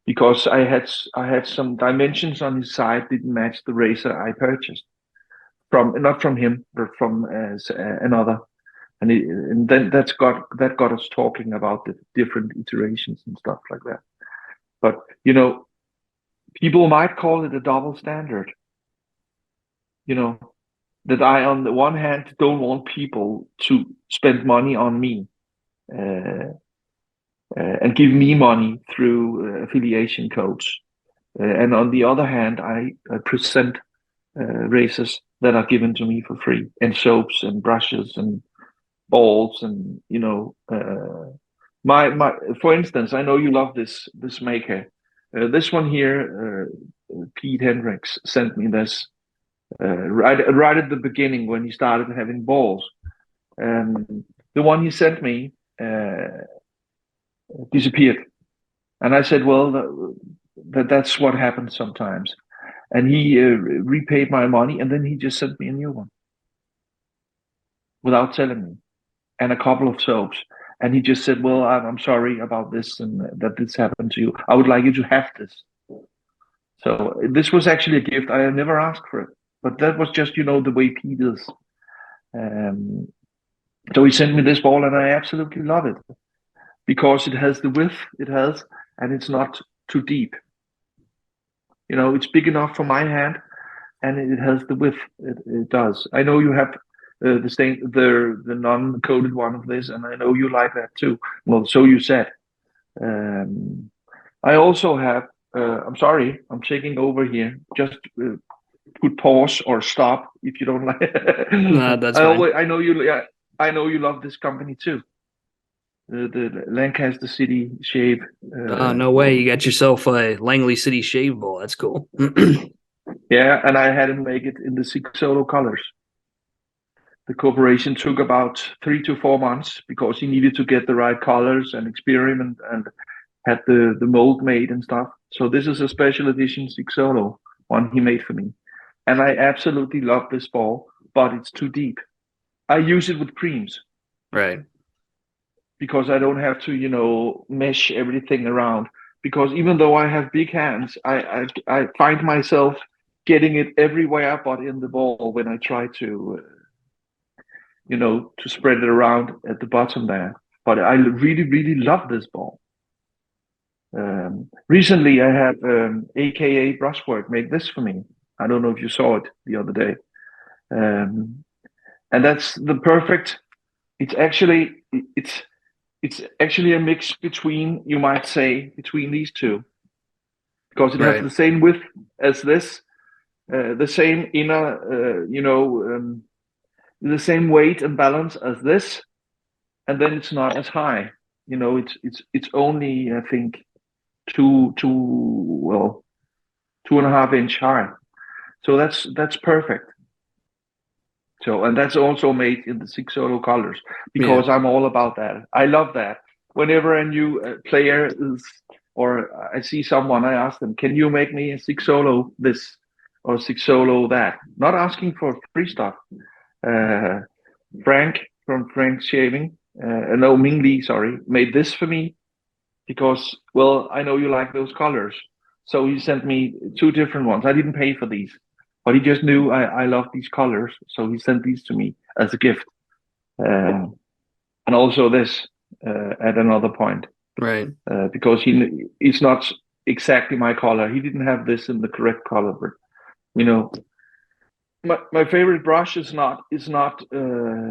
Speaker 2: Because I had some dimensions on his side didn't match the razor I purchased from, not from him, but from another. And then that got us talking about the different iterations and stuff like that. But people might call it a double standard. That I, on the one hand, don't want people to spend money on me and give me money through affiliation codes, and on the other hand, I present razors that are given to me for free, and soaps and brushes and balls, and my for instance, I know you love this maker. This one here, Pete Hendricks sent me this right at the beginning when he started having balls. The one he sent me disappeared, and I said, "Well, that's what happens sometimes." And he repaid my money, and then he just sent me a new one without telling me, and a couple of soaps. And he just said, "Well, I'm sorry about this and that this happened to you. I would like you to have this." So this was actually a gift. I never asked for it, but that was just, the way Pete is. Um, so he sent me this ball, and I absolutely love it because it has the width it has, and it's not too deep. It's big enough for my hand, and it has the width it does. I know you have the non-coated one of this, and I know you like that too. Well, so you said. I also have. I'm sorry, I'm taking over here. Just put pause or stop if you don't like.
Speaker 1: Nah, that's fine.
Speaker 2: I know you. Yeah, I know you love this company too. The Lancaster City Shave.
Speaker 1: No way. You got yourself a Langley City Shave Bowl. That's cool.
Speaker 2: Yeah, and I had him make it in the Sig Solo colors. The corporation took about 3 to 4 months because he needed to get the right colors and experiment and had the mold made and stuff. So this is a special edition Sig Solo one he made for me. And I absolutely love this ball, but it's too deep. I use it with creams
Speaker 1: Right.
Speaker 2: because I don't have to, mesh everything around. Because even though I have big hands, I find myself getting it everywhere but in the ball when I try to spread it around at the bottom there. But I really, really love this ball. Recently, I had AKA Brushwork make this for me. I don't know if you saw it the other day. And that's the perfect. It's actually it's actually a mix between, you might say, between these two, because it has
Speaker 1: Right.
Speaker 2: the same width as this, the same inner, the same weight and balance as this, and then it's not as high. It's only, I think, well, 2.5 inch high. So that's perfect. So, and that's also made in the Sig Solo colors
Speaker 1: Yeah.
Speaker 2: because I'm all about that. I love that. Whenever a new player is, or I see someone, I ask them, "Can you make me a Sig Solo this or Sig Solo that?" Not asking for free stuff. Uh, Frank from Frank's Shaving, no, Ming Lee, sorry, made this for me because, well, I know you like those colors. So he sent me two different ones. I didn't pay for these, but he just knew I love these colors. So he sent these to me as a gift. And also this at another point,
Speaker 1: Right.
Speaker 2: because it's not exactly my color. He didn't have this in the correct color, but you know, my favorite brush is not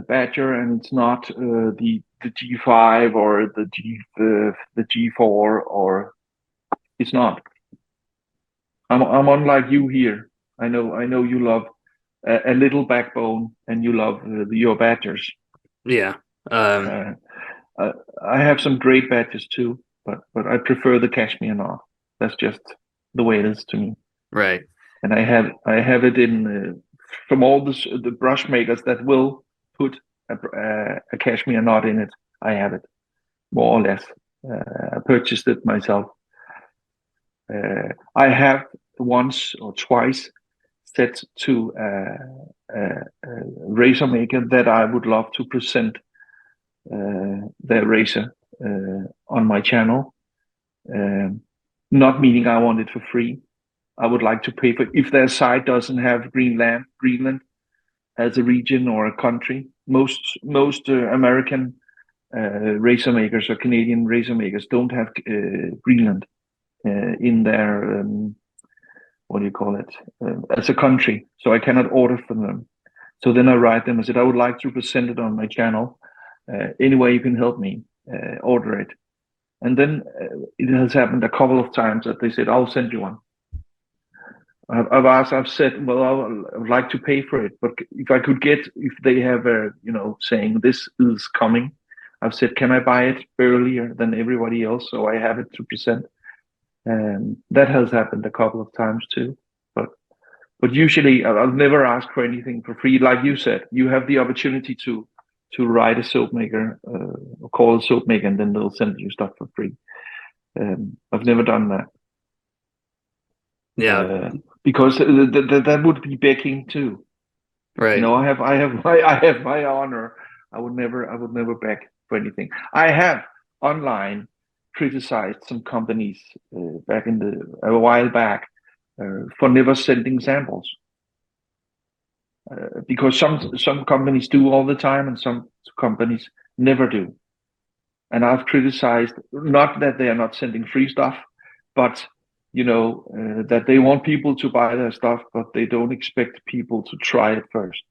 Speaker 2: Badger, and it's not the G5 or the G4, or it's not. I'm unlike you here. I know you love a little backbone, and you love your Badgers.
Speaker 1: Yeah.
Speaker 2: Uh, I, I have some great Badgers too, but I prefer the Cashmere knot. That's just the way it is to me.
Speaker 1: Right.
Speaker 2: And I have it in from all the brush makers that will put a cashmere knot in it. I have it more or less. I purchased it myself. I have once or twice said to a razor maker that I would love to present their razor on my channel. Not meaning I want it for free. I would like to pay for, if their site doesn't have Greenland as a region or a country. Most American razor makers or Canadian razor makers don't have Greenland in their what do you call it, as a country. So I cannot order from them. So then I write them. I said I would like to present it on my channel. Any way you can help me, order it. And then it has happened a couple of times that they said, "I'll send you one." I've said, well, I would like to pay for it, but if they have saying this is coming, I've said, can I buy it earlier than everybody else so I have it to present? That has happened a couple of times too. But usually I'll never ask for anything for free. Like you said, you have the opportunity to write a soap maker or call a soap maker, and then they'll send you stuff for free. I've never done that.
Speaker 1: Yeah.
Speaker 2: Because that would be begging too.
Speaker 1: Right.
Speaker 2: I have my honor. I would never beg for anything. I have online criticized some companies back in a while back for never sending samples because some companies do all the time and some companies never do. And I've criticized not that they are not sending free stuff, but that they want people to buy their stuff, but they don't expect people to try it first.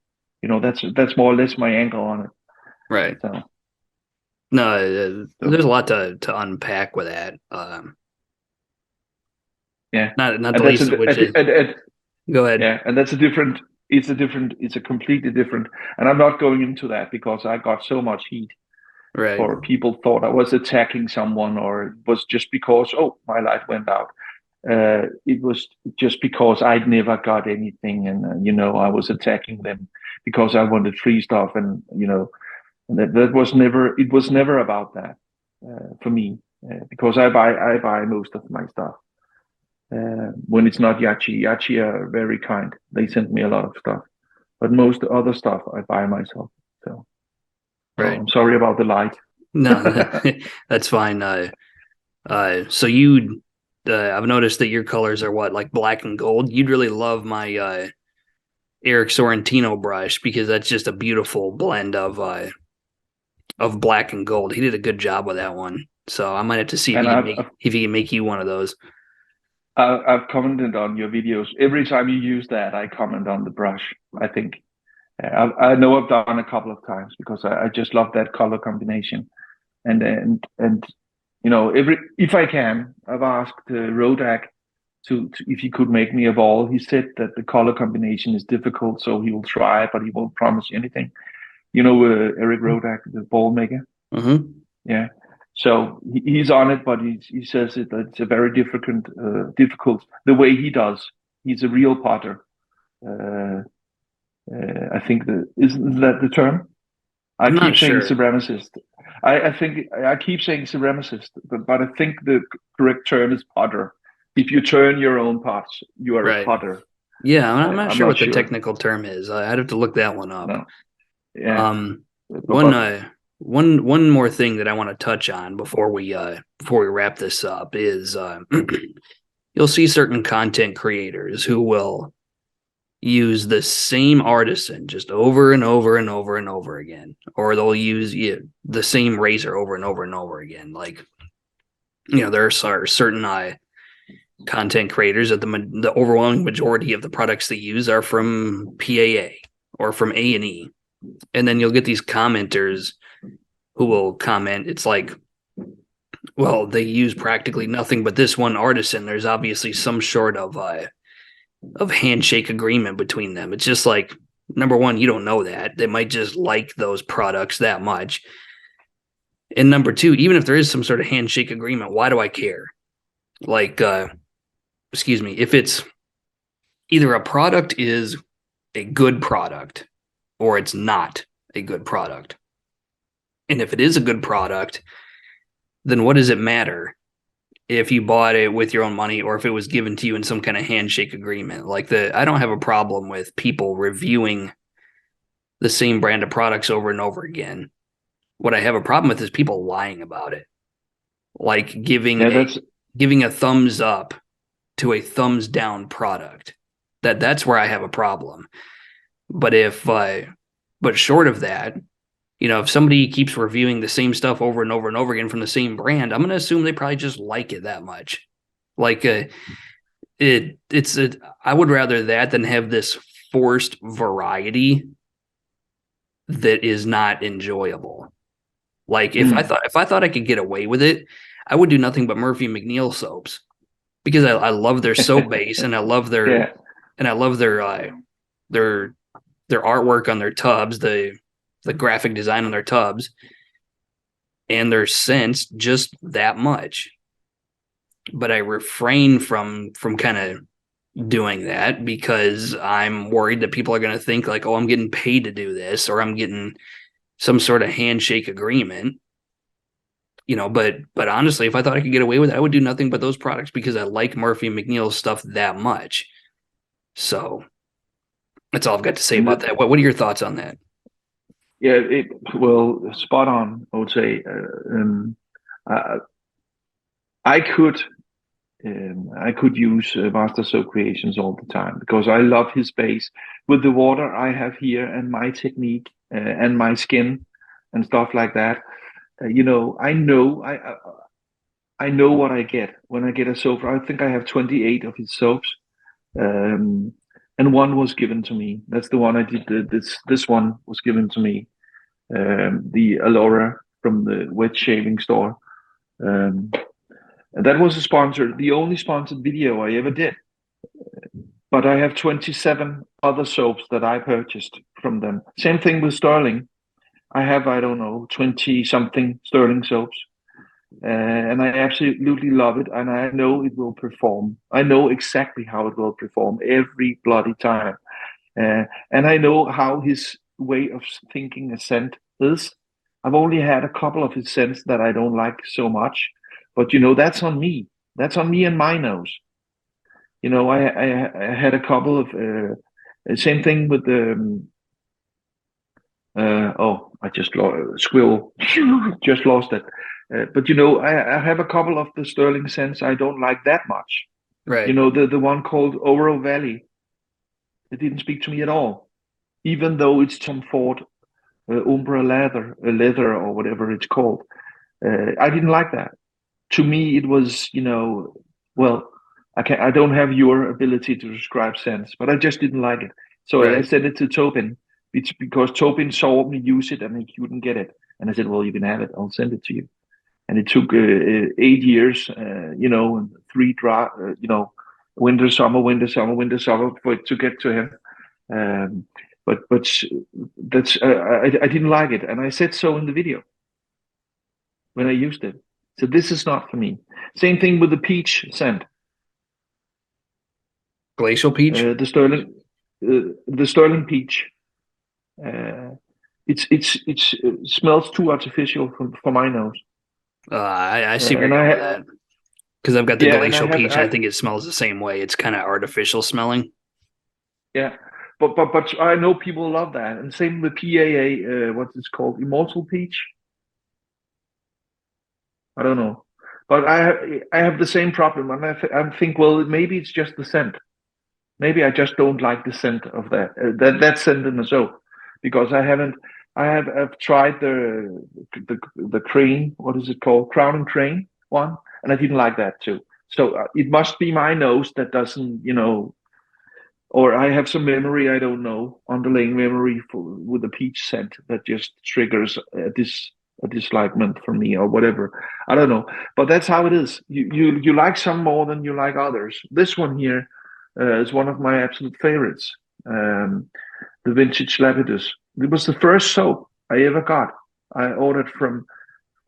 Speaker 2: That's more or less my angle on it.
Speaker 1: Right.
Speaker 2: So
Speaker 1: No, there's a lot to unpack with that.
Speaker 2: yeah,
Speaker 1: Not
Speaker 2: and
Speaker 1: the least of which is go ahead.
Speaker 2: yeah, and that's a different. It's a completely different. And I'm not going into that because I got so much heat
Speaker 1: Right.
Speaker 2: for people thought I was attacking someone, or it was just because my light went out. It was just because I'd never got anything, and I was attacking them because I wanted free stuff, and that was never. It was never about that for me because I buy most of my stuff when it's not Yachi. Yachi are very kind. They send me a lot of stuff, but most other stuff I buy myself. So,
Speaker 1: Right.
Speaker 2: I'm sorry about the light.
Speaker 1: No, that's fine. So I've noticed that your colors are what, like black and gold. You'd really love my Eric Sorrentino brush because that's just a beautiful blend of black and gold. He did a good job with that one. So I might have to see
Speaker 2: And
Speaker 1: if he can make you one of those.
Speaker 2: I've commented on your videos. Every time you use that, I comment on the brush. I think I know I've done a couple of times because I just love that color combination. And every if I can, I've asked Rodak to if he could make me a ball. He said that the color combination is difficult, so he will try, but he won't promise you anything. Eric Rodak, the ball maker.
Speaker 1: Mm-hmm.
Speaker 2: Yeah. So he's on it, but he says it's a very difficult the way he does. He's a real potter. Uh, I think isn't that the term? I
Speaker 1: I'm not
Speaker 2: keep saying
Speaker 1: sure.
Speaker 2: ceramicist. I think I keep saying ceramicist, but I think the correct term is potter. If you turn your own pots, you are a
Speaker 1: Right.
Speaker 2: potter.
Speaker 1: Yeah, I'm not
Speaker 2: I'm
Speaker 1: sure
Speaker 2: not
Speaker 1: what the
Speaker 2: sure.
Speaker 1: technical term is. I'd have to look that one up.
Speaker 2: No. Yeah.
Speaker 1: Um, one
Speaker 2: But
Speaker 1: uh, one more thing that I want to touch on before we wrap this up is you'll see certain content creators who will use the same artisan just over and over and over and over again, or they'll use the same razor over and over and over again. Like there are certain content creators that the overwhelming majority of the products they use are from PAA or from A&E. And then you'll get these commenters who will comment. It's like, well, they use practically nothing but this one artisan. There's obviously some sort of handshake agreement between them. It's just like, number one, you don't know that. They might just like those products that much. And number two, even if there is some sort of handshake agreement, why do I care? Like, excuse me, if it's either a product is a good product or it's not a good product. And if it is a good product, then what does it matter if you bought it with your own money or if it was given to you in some kind of handshake agreement? I don't have a problem with people reviewing the same brand of products over and over again. What I have a problem with is people lying about it. Like
Speaker 2: yeah, that's
Speaker 1: giving a thumbs up to a thumbs down product. That's where I have a problem. But but short of that, if somebody keeps reviewing the same stuff over and over and over again from the same brand, I'm going to assume they probably just like it that much. Like I would rather that than have this forced variety that is not enjoyable. Like if I thought I could get away with it, I would do nothing but Murphy McNeil soaps because I love their soap base and I love
Speaker 2: yeah.
Speaker 1: their artwork on their tubs, the graphic design on their tubs, and their scents just that much. but I refrain from kind of doing that because I'm worried that people are going to think like, oh, I'm getting paid to do this, or I'm getting some sort of handshake agreement. But honestly, if I thought I could get away with it, I would do nothing but those products because I like Murphy McNeil's stuff that much. So that's all I've got to say
Speaker 2: And
Speaker 1: about that. What are your thoughts on that?
Speaker 2: yeah, well, spot on, I would say. I, I could I could use Master Soap Creations all the time because I love his base with the water I have here and my technique and my skin and stuff like that. I know what I get when I get a soap. I think I have 28 of his soaps, um, and one was given to me. That's the one I did. This one was given to me. The Alora from the wet shaving store. Um, and that was a sponsor, the only sponsored video I ever did. But I have 27 other soaps that I purchased from them. Same thing with Sterling. I have, I don't know, 20 something Sterling soaps. And I absolutely love it. And I know it will perform. I know exactly how it will perform every bloody time. And I know how his way of thinking a scent is. I've only had a couple of his scents that I don't like so much. But, that's on me. That's on me and my nose. I had a couple of same thing with the I just lost squirrel, just lost it. But I have a couple of the Sterling scents I don't like that much.
Speaker 1: Right.
Speaker 2: The one called Oro Valley. It didn't speak to me at all, even though it's Tom Ford Umbra leather or whatever it's called. I didn't like that. To me, it was well, I don't have your ability to describe scents, but I just didn't like it. So I
Speaker 1: Right.
Speaker 2: sent it to Tobin. It's because Tobin saw me use it and he couldn't get it. And I said, well, you can have it. I'll send it to you. And it took 8 years, and three winter, summer, winter, summer, winter, summer for it to get to him. Um, but that's I didn't like it, and I said so in the video when I used it. So this is not for me. Same thing with the peach scent.
Speaker 1: Glacial peach.
Speaker 2: The Sterling peach. Uh, it smells too artificial for my nose.
Speaker 1: I see where
Speaker 2: And
Speaker 1: you're going with that because I've got the
Speaker 2: and
Speaker 1: glacial peach and I think it smells the same way. It's kind of artificial smelling.
Speaker 2: yeah, but I know people love that, and same with PAA. What's it called? Immortal peach. I don't know, but I have the same problem, and I think, well, maybe it's just the scent. Maybe I just don't like the scent of that scent in the soap, because I've tried the crane. What is it called? Crown and Crane one, and I didn't like that too. So it must be my nose that doesn't, or I have some memory I don't know, underlying memory with the peach scent that just triggers a dislikement for me or whatever. I don't know, but that's how it is. You like some more than you like others. This one here is one of my absolute favorites. The Vintage Lapidus. It was the first soap I ever got. I ordered from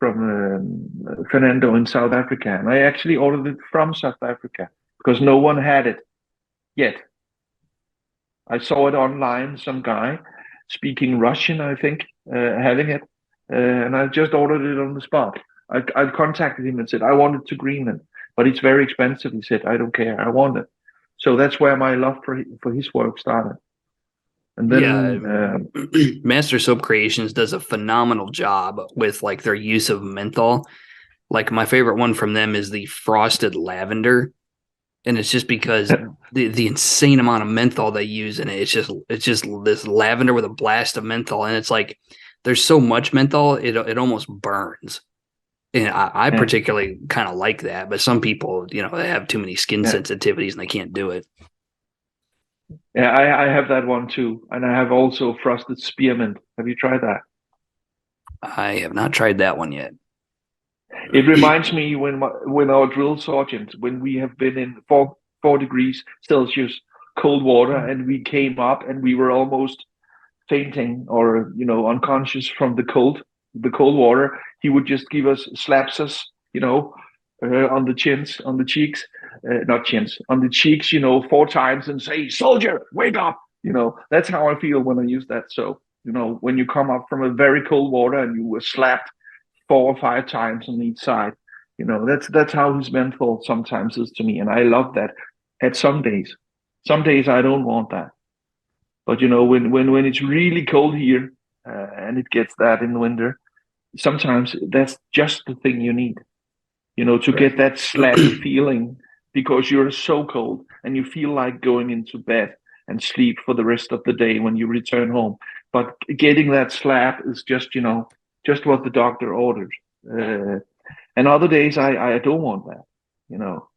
Speaker 2: Fernando in South Africa, and I actually ordered it from South Africa because no one had it yet. I saw it online, some guy speaking Russian, I think, having it, and I just ordered it on the spot. I contacted him and said, I want it to Greenland, but it's very expensive. He said, I don't care, I want it. So that's where my love for his work started. And
Speaker 1: Yeah,
Speaker 2: then,
Speaker 1: Master Soap Creations does a phenomenal job with like their use of menthol. Like my favorite one from them is the frosted lavender, and it's just because the insane amount of menthol they use in it. It's just this lavender with a blast of menthol, and it's like there's so much menthol it almost burns. And I
Speaker 2: yeah,
Speaker 1: particularly kind of like that, but some people, they have too many skin
Speaker 2: yeah,
Speaker 1: sensitivities and they can't do it.
Speaker 2: yeah, I have that one too, and I have also frosted spearmint. Have you tried that?
Speaker 1: I have not tried that one yet.
Speaker 2: It reminds me when our drill sergeant, when we have been in 4 degrees Celsius cold water, and we came up and we were almost fainting or unconscious from the cold water. He would just give us slaps us, on the chins, on the cheeks, not chins, on the cheeks, 4 times and say, "Soldier, wake up." That's how I feel when I use that soap. When you come up from a very cold water and you were slapped 4 or 5 times on each side. That's how his menthol sometimes is to me, and I love that. At some days, I don't want that, but when it's really cold here, and it gets that in the winter, sometimes that's just the thing you need. To
Speaker 1: Right.
Speaker 2: get that slappy feeling because you're so cold and you feel like going into bed and sleep for the rest of the day when you return home. But getting that slap is just what the doctor ordered. Uh, and other days I don't want that, you know.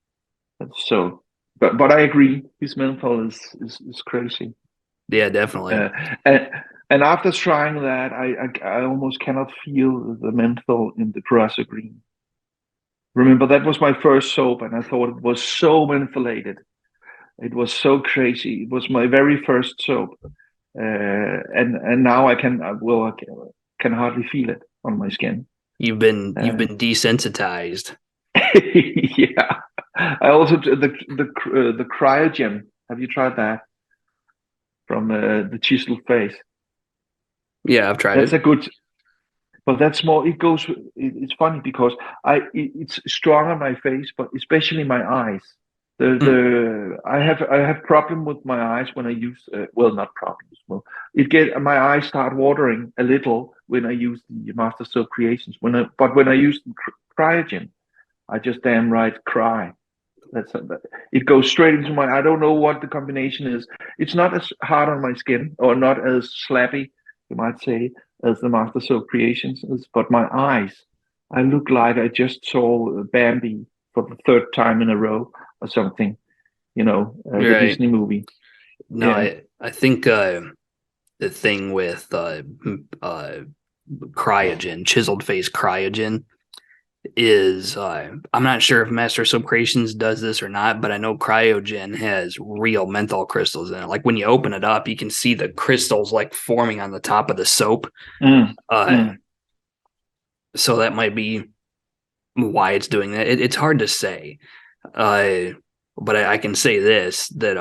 Speaker 2: So, but I agree, his menthol is crazy.
Speaker 1: Yeah, definitely.
Speaker 2: Uh, and and after trying that, I almost cannot feel the menthol in the Purasa Green. Remember, that was my first soap, and I thought it was so mentholated. It was so crazy. It was my very first soap, and now I can hardly feel it on my skin.
Speaker 1: You've been
Speaker 2: Uh,
Speaker 1: desensitized.
Speaker 2: yeah. I also the cryogen. Have you tried that from the chiseled face?
Speaker 1: Yeah, I've tried
Speaker 2: That's
Speaker 1: it.
Speaker 2: a good, but that's more. It goes. It's funny because it's strong on my face, but especially my eyes.
Speaker 1: Hmm.
Speaker 2: I have problem with my eyes when I use well, not problems. Well, it get my eyes start watering a little when I use the Master Soap Creations. When I use the cryogen, I just damn right cry. It goes straight into my. I don't know what the combination is. It's not as hard on my skin or not as slappy, you might say, as the Master Soap Creations is. But my eyes, I look like I just saw Bambi for the third time in a row or something. The
Speaker 1: Right.
Speaker 2: Disney movie.
Speaker 1: No,
Speaker 2: Yeah.
Speaker 1: I think the thing with cryogen, chiseled face cryogen, is I'm not sure if Master Soap Creations does this or not, but I know cryogen has real menthol crystals in it. Like when you open it up, you can see the crystals like forming on the top of the soap.
Speaker 2: Mm,
Speaker 1: Uh,
Speaker 2: mm.
Speaker 1: so that might be why it's doing that. It's hard to say. Uh, but I can say this that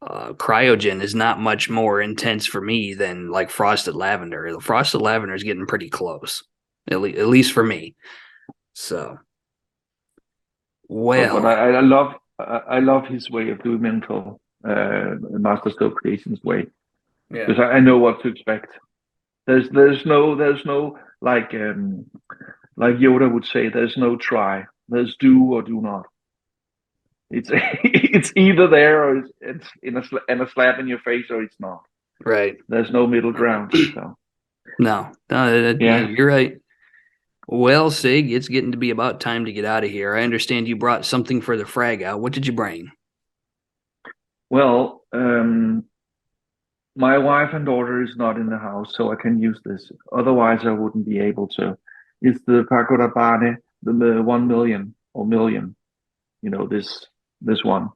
Speaker 1: cryogen is not much more intense for me than like frosted lavender. The frosted lavender is getting pretty close, at least for me. So,
Speaker 2: But
Speaker 1: well,
Speaker 2: I love his way of doing mental Master Stroke Creations way
Speaker 1: yeah,
Speaker 2: because I know what to expect. There's no like Yoda would say. There's no try. There's do or do not. It's it's either there or it's in a slap in your face or it's not.
Speaker 1: right.
Speaker 2: There's no middle ground. So
Speaker 1: No,
Speaker 2: yeah.
Speaker 1: you're right. Well, Sig, it's getting to be about time to get out of here. I understand you brought something for the frag out. What did you bring?
Speaker 2: Well, my wife and daughter is not in the house, so I can use this. Otherwise, I wouldn't be able to. It's the Pagoda Bane, the 1 million or million. This one.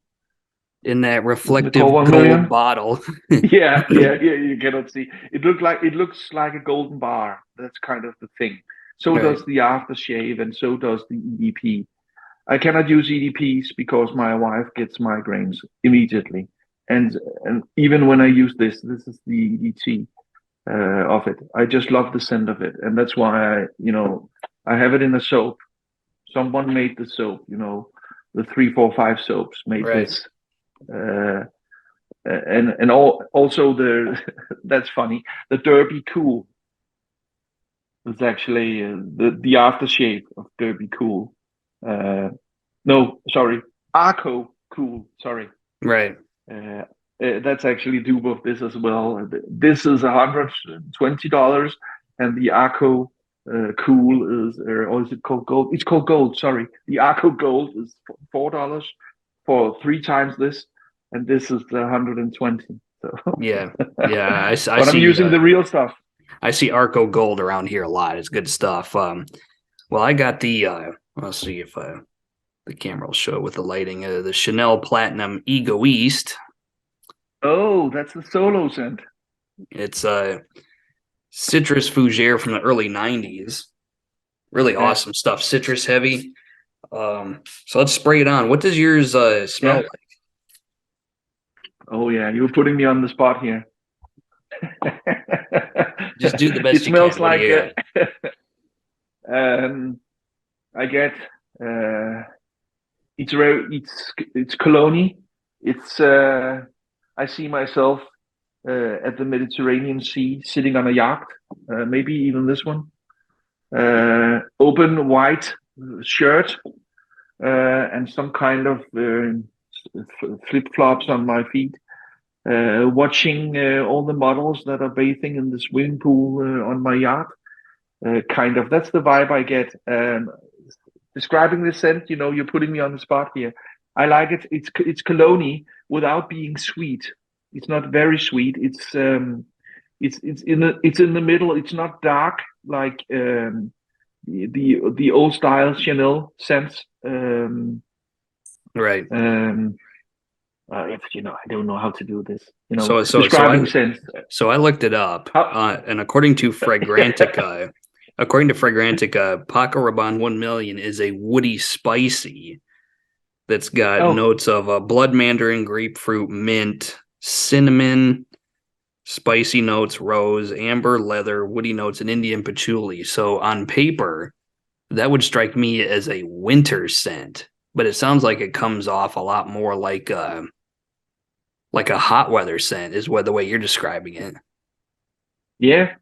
Speaker 1: In that
Speaker 2: Isn't it called
Speaker 1: reflective
Speaker 2: one
Speaker 1: gold
Speaker 2: million?
Speaker 1: bottle.
Speaker 2: Yeah, yeah, yeah. You cannot see. It looks like a golden bar. That's kind of the thing. So
Speaker 1: Right,
Speaker 2: does the aftershave, and so does the EDP. I cannot use EDPs because my wife gets migraines immediately. And even when I use this is the EDT of it. I just love the scent of it, and that's why I have it in a soap. Someone made the soap. The 3, 4, 5 soaps made
Speaker 1: right.
Speaker 2: this, uh, also the that's funny. The Derby Cool is actually the aftershave of Derby Cool. Uh, no, sorry, Arco Cool. Sorry.
Speaker 1: Right.
Speaker 2: Uh, that's actually dupe of this as well. This is $120, and the Arco Cool is, or is it called Gold? It's called Gold. Sorry, the Arco Gold is $4 for 3 times this, and this is the 120. So,
Speaker 1: Yeah. Yeah. I
Speaker 2: but I'm
Speaker 1: see
Speaker 2: using the real stuff.
Speaker 1: I see Arco Gold around here a lot. It's good stuff. Well, I got the let's see if the camera will show with the lighting. The Chanel Platinum Ego East.
Speaker 2: Oh, that's the solo scent.
Speaker 1: It's citrus fougere from the early '90s. Really
Speaker 2: Yeah.
Speaker 1: awesome stuff. Citrus heavy. So let's spray it on. What does yours smell
Speaker 2: Yeah.
Speaker 1: like?
Speaker 2: Oh yeah, you're putting me on the spot here.
Speaker 1: Just do the
Speaker 2: It
Speaker 1: best you
Speaker 2: smells
Speaker 1: can. What do
Speaker 2: like
Speaker 1: you got?
Speaker 2: I get it's cologne. It's I see myself at the Mediterranean Sea, sitting on a yacht, maybe even this one. Open white shirt and some kind of flip flops on my feet. Watching all the models that are bathing in the swimming pool on my yacht. Kind of. That's the vibe I get. Describing the scent, you're putting me on the spot here. I like it. It's cologne without being sweet. It's not very sweet. It's in the middle. It's not dark like the old style Chanel scents.
Speaker 1: Right.
Speaker 2: I don't know how to do this.
Speaker 1: So so so
Speaker 2: Describing
Speaker 1: I
Speaker 2: scents.
Speaker 1: so I looked it up,
Speaker 2: How,
Speaker 1: and according to Fragrantica, Paco Rabanne 1 million is a woody spicy that's got
Speaker 2: oh,
Speaker 1: notes of blood mandarin, grapefruit, mint, cinnamon, spicy notes, rose, amber, leather, woody notes, and Indian patchouli. So on paper, that would strike me as a winter scent, but it sounds like it comes off a lot more like a hot weather scent is what the way you're describing it.
Speaker 2: yeah.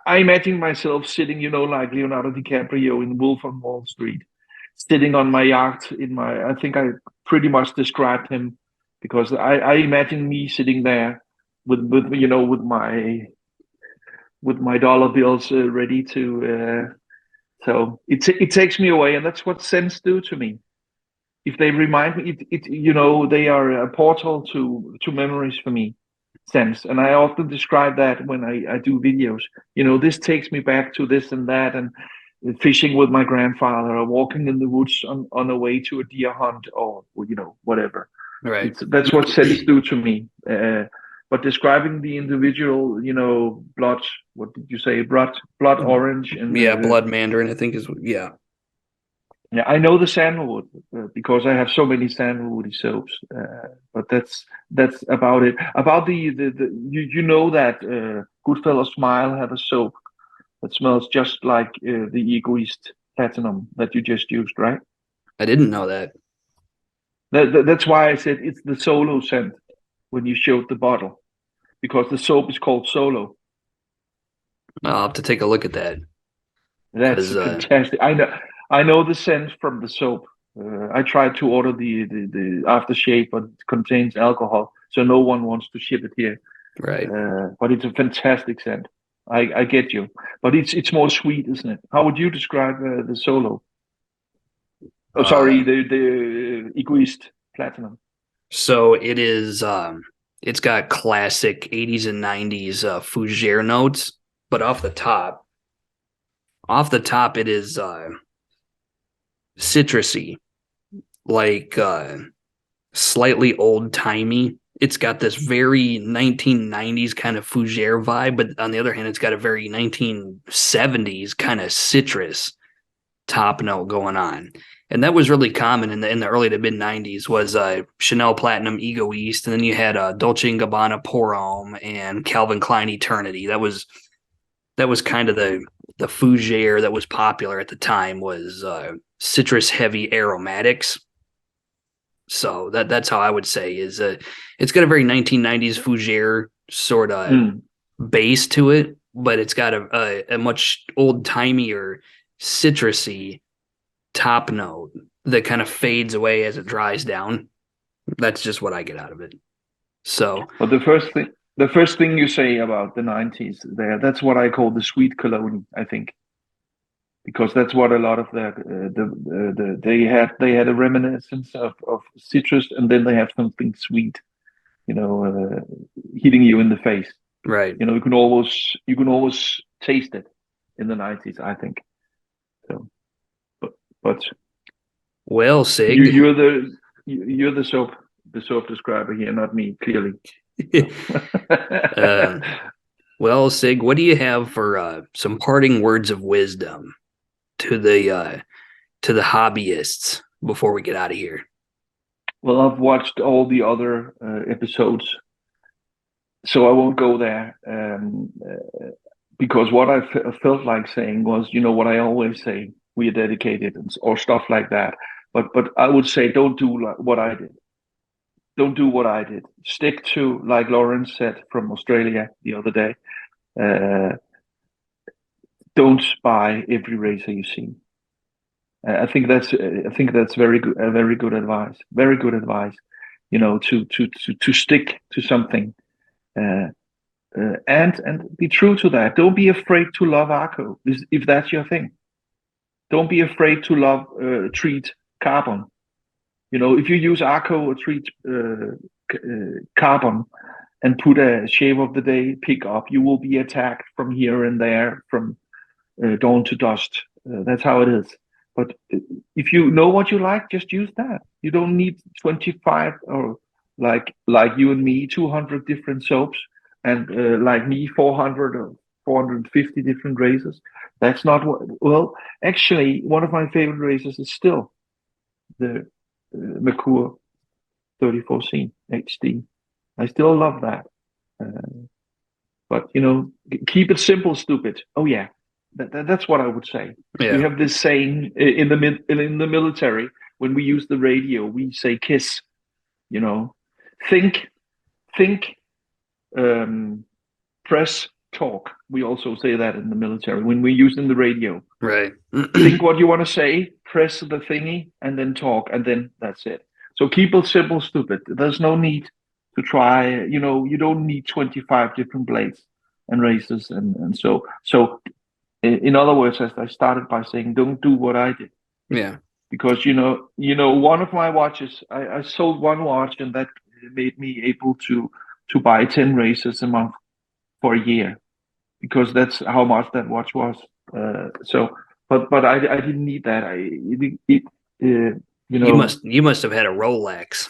Speaker 2: I imagine myself sitting, like Leonardo DiCaprio in Wolf on Wall Street, sitting on my yacht I think I pretty much described him because I imagine me sitting there with my dollar bills ready to, so it takes me away. And that's what scents do to me. If they remind me, they are a portal to memories for me, sense. And I often describe that when I do videos. This takes me back to this and that, and fishing with my grandfather, or walking in the woods on a way to a deer hunt, or whatever.
Speaker 1: Right.
Speaker 2: That's what scents do to me. But describing the individual, blood. What did you say? Blood orange, and
Speaker 1: Yeah, blood mandarin, I think is yeah.
Speaker 2: yeah, I know the sandalwood because I have so many sandalwoody soaps. But that's about it. About you know that Goodfellas Smile have a soap that smells just like the Egoist Platinum that you just used, right?
Speaker 1: I didn't know that.
Speaker 2: That's why I said it's the Solo scent when you showed the bottle because the soap is called Solo.
Speaker 1: I'll have to take a look at that
Speaker 2: That's
Speaker 1: because
Speaker 2: fantastic. I know the scent from the soap. I tried to order the aftershave, but it contains alcohol, so no one wants to ship it here.
Speaker 1: right.
Speaker 2: But it's a fantastic scent. I get you, but it's more sweet, isn't it? How would you describe the Solo? Oh, sorry,
Speaker 1: Uh,
Speaker 2: the Egoist Platinum.
Speaker 1: so it is it's got classic 80s and 90s fougere notes, but off the top it is citrusy, like slightly old timey. It's got this very 1990s kind of fougere vibe, but on the other hand, it's got a very 1970s kind of citrus top note going on. And that was really common in the early to mid 90s was Chanel Platinum Ego East, and then you had Dolce and Gabbana Pour Homme and Calvin Klein Eternity. That was kind of the fougere that was popular at the time was citrus heavy aromatics. So that's how I would say is it's got a very 1990s fougere sort of
Speaker 2: Mm.
Speaker 1: base to it, but it's got a much old timeier citrusy top note that kind of fades away as it dries down. That's just what I get out of it. So
Speaker 2: But the first thing you say about the '90s, that's what I call the sweet cologne. I think because that's what a lot of they had a reminiscence of citrus, and then they have something sweet, you know, uh, hitting you in the face.
Speaker 1: right.
Speaker 2: You can always taste it in the '90s. I think so. But
Speaker 1: Well,
Speaker 2: you
Speaker 1: Sig.
Speaker 2: you're the you're the soap describer here, not me, clearly. So.
Speaker 1: Well, Sig, what do you have for some parting words of wisdom to the hobbyists before we get out of here?
Speaker 2: Well, I've watched all the other episodes, so I won't go there. Because what I felt like saying was, what I always say, we are dedicated or stuff like that. But I would say, don't do what I did. Don't do what I did. Stick to, like Lawrence said from Australia the other day. Don't buy every racer you see. I think that's very good. Very good advice. Very good advice. To stick to something. And be true to that. Don't be afraid to love Arco if that's your thing. Don't be afraid to love treat carbon. If you use Arco or treat carbon and put a shave of the day pickup, you will be attacked from here and there, from dawn to dusk. That's how it is. But if you know what you like, just use that. You don't need 25 or like you and me, 200 different soaps, and like me, 400 or 450 different razors. That's not what. Well, actually, one of my favorite razors is still the Merkur 34C HD. I still love that. But keep it simple, stupid. Oh yeah, that's what I would say.
Speaker 1: Yeah.
Speaker 2: We have this saying in the military, when we use the radio, we say KISS. Think, press, talk. We also say that in the military when we use in the radio.
Speaker 1: Right.
Speaker 2: Think what you want to say, press the thingy, and then talk, and then that's it. So keep it simple, stupid. There's no need to try. You don't need 25 different blades and razors, and so. In other words, as I started by saying, don't do what I did.
Speaker 1: Yeah.
Speaker 2: Because one of my watches, I sold one watch, and that made me able to buy 10 razors a month for a year, because that's how much that watch was. But I didn't need that.
Speaker 1: You must have had a Rolex.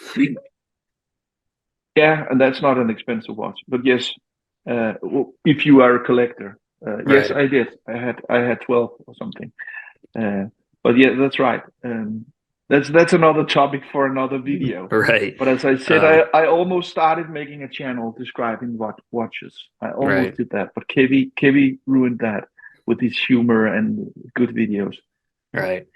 Speaker 2: Yeah, and that's not an expensive watch. But yes, if you are a collector, yes, I did. I had 12 or something. But yeah, that's right. That's another topic for another video.
Speaker 1: Right.
Speaker 2: But as I said, I almost started making a channel describing watches. I almost did that, but Kevy ruined that with his humor and good videos.
Speaker 1: Right.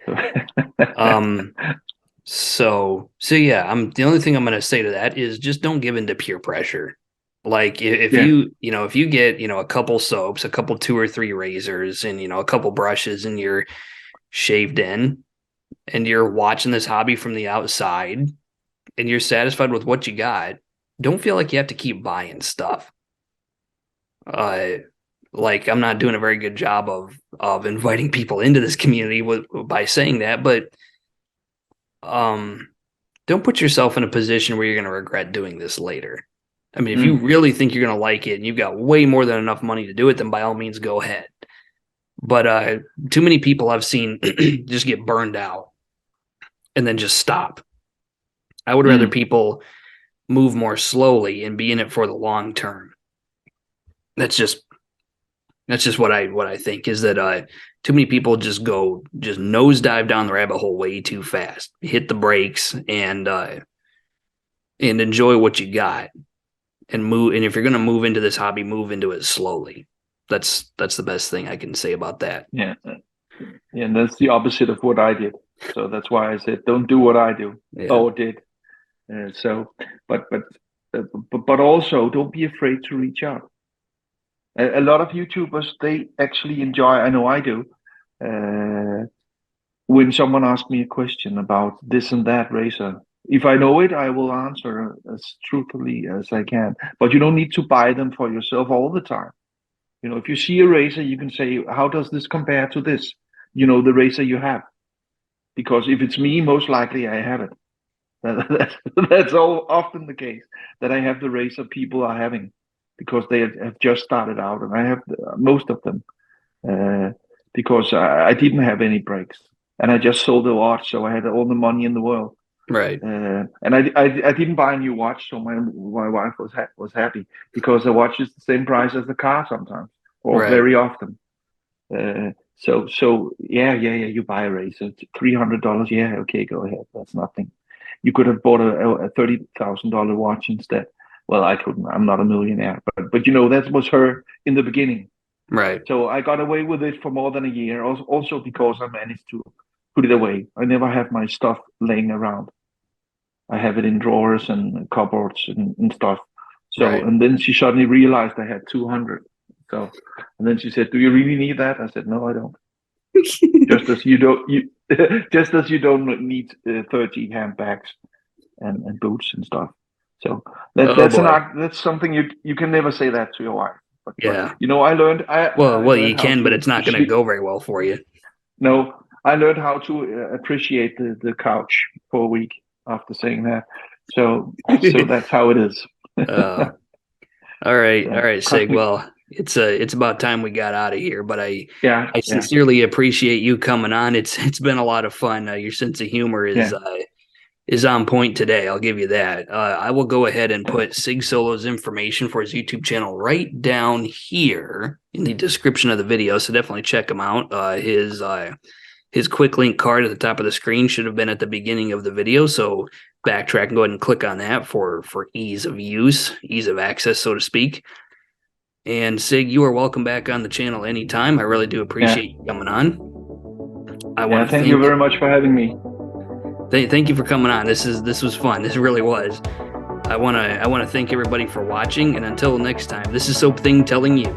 Speaker 1: So yeah, the only thing I'm going to say to that is just don't give in to peer pressure. Like if you get, a couple soaps, a couple 2 or 3 razors, and, a couple brushes, and you're shaved in, and you're watching this hobby from the outside, and you're satisfied with what you got, don't feel like you have to keep buying stuff. Like I'm not doing a very good job of inviting people into this community by saying that, but don't put yourself in a position where you're going to regret doing this later. I mean, if you really think you're going to like it and you've got way more than enough money to do it, then by all means go ahead. But too many people I've seen just get burned out and then just stop. I would rather people move more slowly and be in it for the long term. That's just what I think, is that too many people just nosedive down the rabbit hole way too fast. Hit the brakes and enjoy what you got, and move. And if you're going to move into this hobby, move into it slowly. That's the best thing I can say about that.
Speaker 2: Yeah, and that's the opposite of what I did. So that's why I said don't do what I do or did. But also don't be afraid to reach out. A lot of YouTubers, they actually enjoy, I know I do, when someone asks me a question about this and that razor. If I know it, I will answer as truthfully as I can. But you don't need to buy them for yourself all the time. If you see a razor, you can say, how does this compare to this? The razor you have. Because if it's me, most likely I have it. That's all often the case, that I have the razor people are having, because they have just started out, and I have most of them because I didn't have any breaks, and I just sold a watch, so I had all the money in the world.
Speaker 1: Right.
Speaker 2: And I didn't buy a new watch, so my wife was happy, because the watch is the same price as the car sometimes, or very often. So yeah, you buy a razor, $300. Yeah, okay, go ahead. That's nothing. You could have bought a $30,000 watch instead. Well, I couldn't. I'm not a millionaire, but that was her in the beginning.
Speaker 1: Right.
Speaker 2: So I got away with it for more than a year. Also because I managed to put it away. I never have my stuff laying around. I have it in drawers and cupboards and stuff. So,
Speaker 1: Right.
Speaker 2: and then she suddenly realized I had 200. So, and then she said, "Do you really need that?" I said, "No, I don't. Just as you don't, just as you don't need 30 handbags and boots and stuff." So
Speaker 1: Oh boy.
Speaker 2: that's something you can never say that to your wife. But
Speaker 1: Yeah.
Speaker 2: I learned I
Speaker 1: Well,
Speaker 2: learned
Speaker 1: you
Speaker 2: how
Speaker 1: can, but
Speaker 2: to
Speaker 1: it's not going to go very well for you.
Speaker 2: no, I learned how to appreciate the couch for a week after saying that. So that's how it is.
Speaker 1: uh, all
Speaker 2: So
Speaker 1: right,
Speaker 2: cost
Speaker 1: Sig.
Speaker 2: me,
Speaker 1: Well, it's about time we got out of here. But I
Speaker 2: yeah,
Speaker 1: sincerely appreciate you coming on. It's been a lot of fun. Your sense of humor
Speaker 2: yeah,
Speaker 1: is on point today. I'll give you that. I will go ahead and put Sig Solo's information for his YouTube channel right down here in the description of the video. So definitely check him out. His quick link card at the top of the screen should have been at the beginning of the video. So backtrack and go ahead and click on that for ease of use, ease of access, so to speak. And Sig, you are welcome back on the channel anytime. I really do
Speaker 2: yeah,
Speaker 1: appreciate you coming on. I
Speaker 2: yeah.
Speaker 1: want to
Speaker 2: Thank you
Speaker 1: thank
Speaker 2: very much for having me.
Speaker 1: thank you for coming on. This was fun. This really was. I wanna thank everybody for watching. And until next time, this is Soap Thing telling you,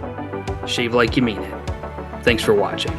Speaker 1: shave like you mean it. Thanks for watching.